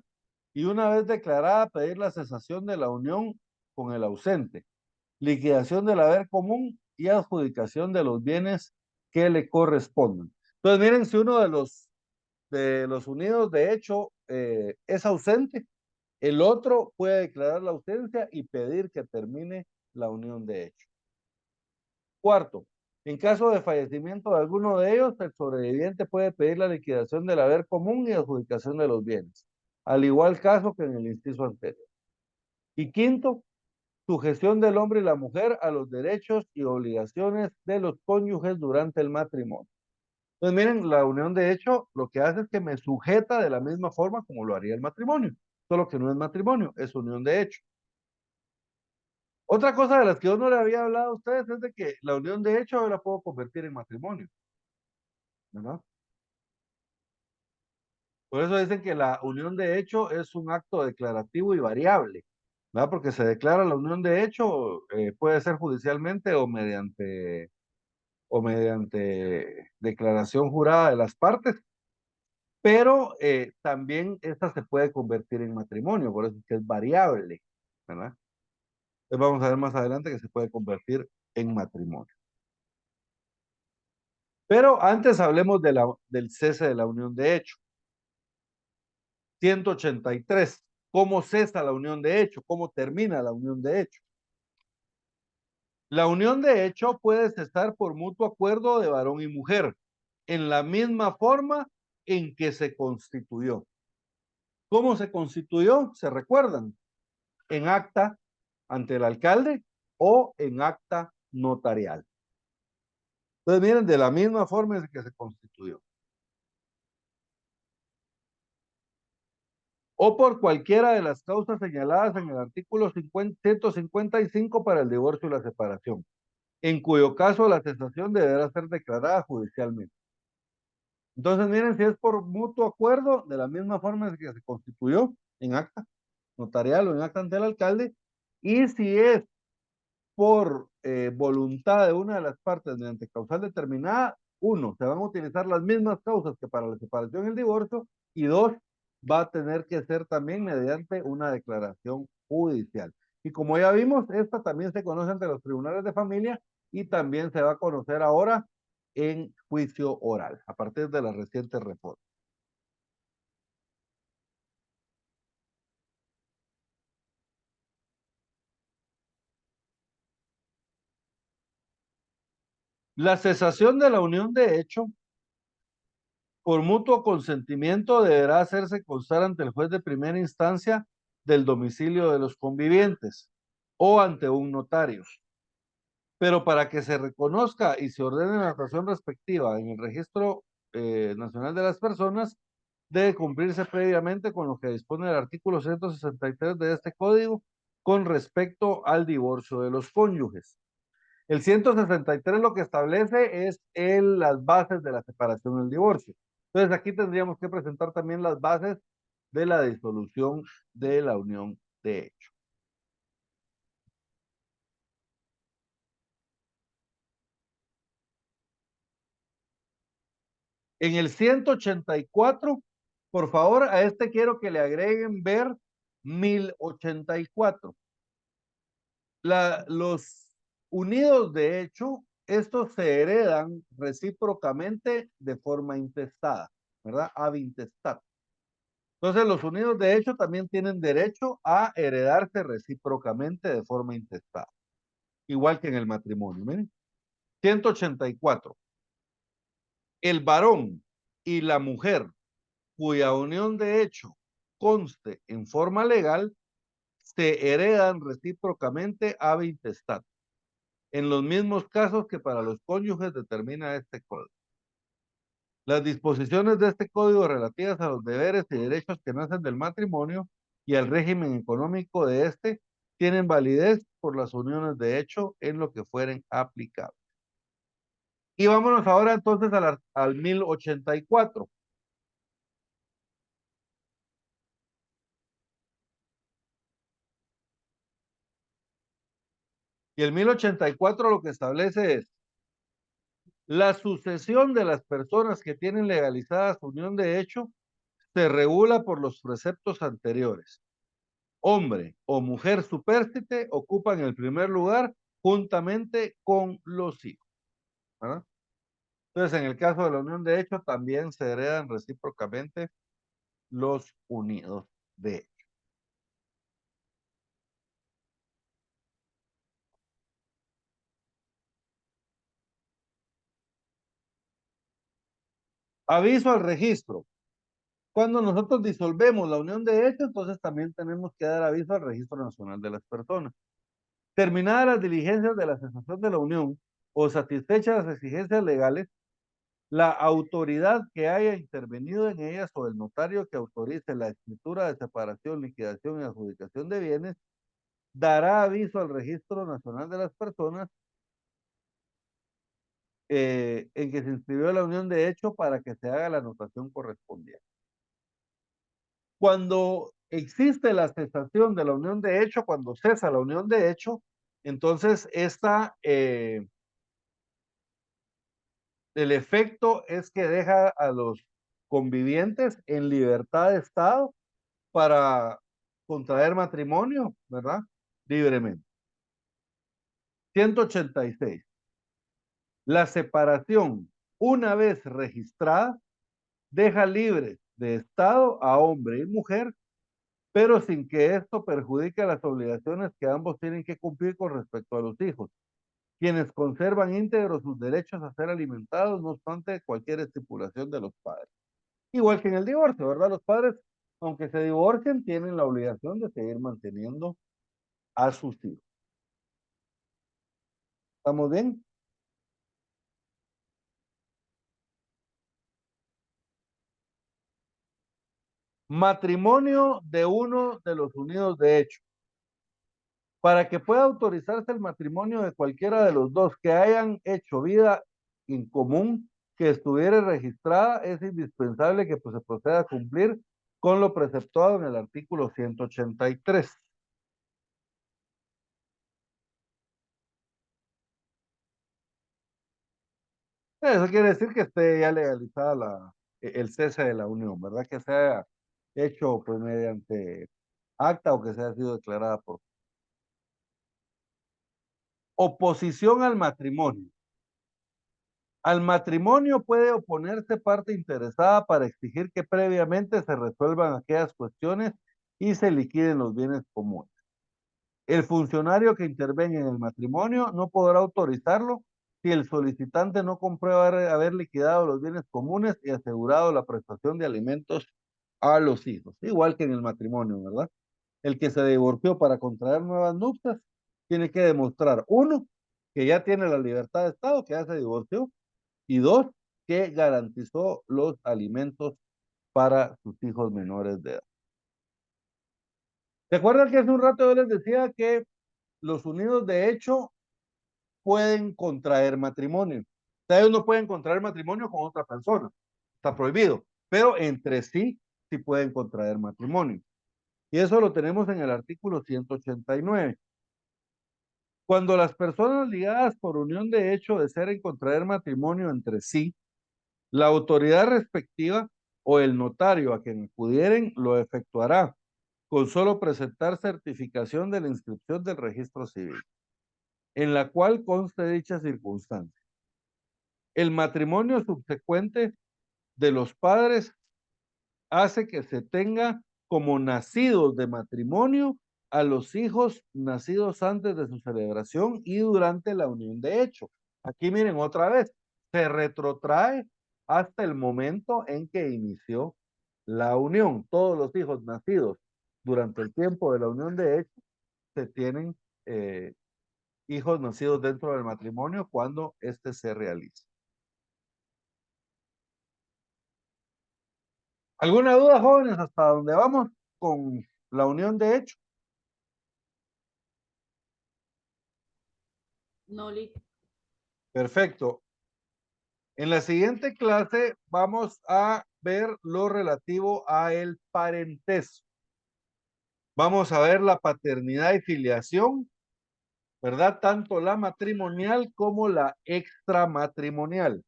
Speaker 1: y una vez declarada pedir la cesación de la unión con el ausente, liquidación del haber común y adjudicación de los bienes que le corresponden. Entonces, miren, si uno de los unidos de hecho es ausente, el otro puede declarar la ausencia y pedir que termine la unión de hecho. Cuarto, en caso de fallecimiento de alguno de ellos, el sobreviviente puede pedir la liquidación del haber común y adjudicación de los bienes, al igual caso que en el inciso anterior. Y quinto, sujeción del hombre y la mujer a los derechos y obligaciones de los cónyuges durante el matrimonio. Entonces, miren, la unión de hecho lo que hace es que me sujeta de la misma forma como lo haría el matrimonio, solo que no es matrimonio, es unión de hecho. Otra cosa de las que yo no le había hablado a ustedes es de que la unión de hecho yo la puedo convertir en matrimonio, ¿verdad? Por eso dicen que la unión de hecho es un acto declarativo y variable, ¿verdad? Porque se declara la unión de hecho, puede ser judicialmente o mediante declaración jurada de las partes, pero también esta se puede convertir en matrimonio, por eso es que es variable, ¿verdad? Entonces vamos a ver más adelante que se puede convertir en matrimonio. Pero antes hablemos del cese de la unión de hecho. 183. ¿Cómo cesa la unión de hecho? ¿Cómo termina la unión de hecho? La unión de hecho puede cesar por mutuo acuerdo de varón y mujer, en la misma forma en que se constituyó. ¿Cómo se constituyó? ¿Se recuerdan? En acta ante el alcalde o en acta notarial. Entonces, miren, de la misma forma en que se constituyó. O por cualquiera de las causas señaladas en el artículo 155 para el divorcio y la separación, en cuyo caso la cesación deberá ser declarada judicialmente. Entonces, miren, si es por mutuo acuerdo, de la misma forma en que se constituyó en acta notarial o en acta ante el alcalde, y si es por voluntad de una de las partes mediante causal determinada, uno, se van a utilizar las mismas causas que para la separación y el divorcio, y dos, va a tener que ser también mediante una declaración judicial. Y como ya vimos, esta también se conoce ante los tribunales de familia y también se va a conocer ahora en juicio oral, a partir de la reciente reforma. La cesación de la unión de hecho por mutuo consentimiento deberá hacerse constar ante el juez de primera instancia del domicilio de los convivientes o ante un notario. Pero para que se reconozca y se ordene la actuación respectiva en el Registro Nacional de las Personas, debe cumplirse previamente con lo que dispone el artículo 163 de este código con respecto al divorcio de los cónyuges. El 163 lo que establece es las bases de la separación y el divorcio. Entonces aquí tendríamos que presentar también las bases de la disolución de la unión de hecho. En el 184, por favor, a este quiero que le agreguen ver 1084. Los unidos de hecho, estos se heredan recíprocamente de forma intestada, ¿verdad? Ab intestat. Entonces, los unidos de hecho también tienen derecho a heredarse recíprocamente de forma intestada, igual que en el matrimonio. Miren, 184. El varón y la mujer cuya unión de hecho conste en forma legal se heredan recíprocamente ab intestat, en los mismos casos que para los cónyuges determina este código. Las disposiciones de este código relativas a los deberes y derechos que nacen del matrimonio y al régimen económico de este tienen validez por las uniones de hecho en lo que fueren aplicables. Y vámonos ahora entonces al 1084. Y el 1084 lo que establece es la sucesión de las personas que tienen legalizada su unión de hecho se regula por los preceptos anteriores. Hombre o mujer supérstite ocupan el primer lugar juntamente con los hijos, ¿verdad? Entonces, en el caso de la unión de hecho, también se heredan recíprocamente los unidos de hecho. Aviso al registro. Cuando nosotros disolvemos la unión de hecho, entonces también tenemos que dar aviso al Registro Nacional de las Personas. Terminadas las diligencias de la cesación de la unión o satisfechas las exigencias legales, la autoridad que haya intervenido en ellas o el notario que autorice la escritura de separación, liquidación y adjudicación de bienes, dará aviso al Registro Nacional de las Personas en que se inscribió la unión de hecho para que se haga la anotación correspondiente. Cuando existe la cesación de la unión de hecho, cuando cesa la unión de hecho, entonces el efecto es que deja a los convivientes en libertad de estado para contraer matrimonio, ¿verdad? Libremente. 186. La separación, una vez registrada, deja libres de estado a hombre y mujer, pero sin que esto perjudique las obligaciones que ambos tienen que cumplir con respecto a los hijos, quienes conservan íntegros sus derechos a ser alimentados, no obstante cualquier estipulación de los padres. Igual que en el divorcio, ¿verdad? Los padres, aunque se divorcien, tienen la obligación de seguir manteniendo a sus hijos. ¿Estamos bien? Matrimonio de uno de los unidos de hecho. Para que pueda autorizarse el matrimonio de cualquiera de los dos que hayan hecho vida en común, que estuviera registrada, es indispensable que pues, se proceda a cumplir con lo preceptuado en el artículo 183. Eso quiere decir que esté ya legalizada el cese de la unión, ¿verdad? Que sea hecho pues mediante acta o que sea sido declarada por oposición al matrimonio. Al matrimonio puede oponerse parte interesada para exigir que previamente se resuelvan aquellas cuestiones y se liquiden los bienes comunes. El funcionario que intervenga en el matrimonio no podrá autorizarlo si el solicitante no comprueba haber liquidado los bienes comunes y asegurado la prestación de alimentos a los hijos. Igual que en el matrimonio, ¿verdad? El que se divorció para contraer nuevas nupcias tiene que demostrar, uno, que ya tiene la libertad de estado, que ya se divorció, y dos, que garantizó los alimentos para sus hijos menores de edad. ¿Se acuerdan que hace un rato yo les decía que los unidos de hecho pueden contraer matrimonio? O sea, ellos no pueden contraer matrimonio con otra persona, está prohibido, pero entre sí sí pueden contraer matrimonio. Y eso lo tenemos en el artículo 189. Cuando las personas ligadas por unión de hecho deseen contraer matrimonio entre sí, la autoridad respectiva o el notario a quien acudieren lo efectuará con solo presentar certificación de la inscripción del registro civil, en la cual conste dicha circunstancia. El matrimonio subsecuente de los padres hace que se tenga como nacidos de matrimonio a los hijos nacidos antes de su celebración y durante la unión de hecho. Aquí miren otra vez, se retrotrae hasta el momento en que inició la unión. Todos los hijos nacidos durante el tiempo de la unión de hecho se tienen hijos nacidos dentro del matrimonio cuando éste se realiza. ¿Alguna duda, jóvenes, hasta dónde vamos con la unión de hecho?
Speaker 2: No, Lick.
Speaker 1: Perfecto. En la siguiente clase vamos a ver lo relativo a el parentesco. Vamos a ver la paternidad y filiación, ¿verdad? Tanto la matrimonial como la extramatrimonial,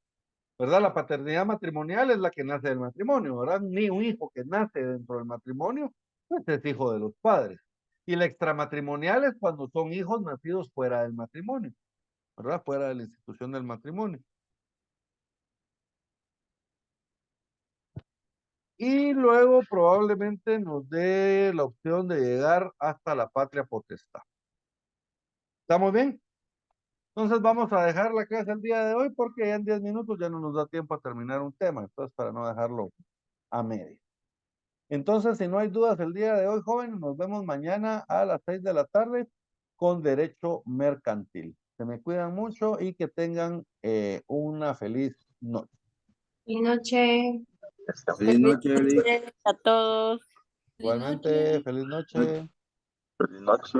Speaker 1: ¿verdad? La paternidad matrimonial es la que nace del matrimonio, ¿verdad? Ni un hijo que nace dentro del matrimonio, pues es hijo de los padres. Y la extramatrimonial es cuando son hijos nacidos fuera del matrimonio, ¿verdad? Fuera de la institución del matrimonio. Y luego probablemente nos dé la opción de llegar hasta la patria potestad. ¿Estamos bien? Entonces vamos a dejar la clase el día de hoy porque ya en 10 minutos ya no nos da tiempo a terminar un tema, entonces para no dejarlo a medio. Entonces, si no hay dudas el día de hoy, jóvenes, nos vemos mañana a las 6 de la tarde con Derecho Mercantil. Se me cuidan mucho y que tengan una feliz noche.
Speaker 4: Buenas noches.
Speaker 5: Feliz noche, Eric.
Speaker 3: A todos.
Speaker 1: Igualmente, feliz noche.
Speaker 6: Feliz noche.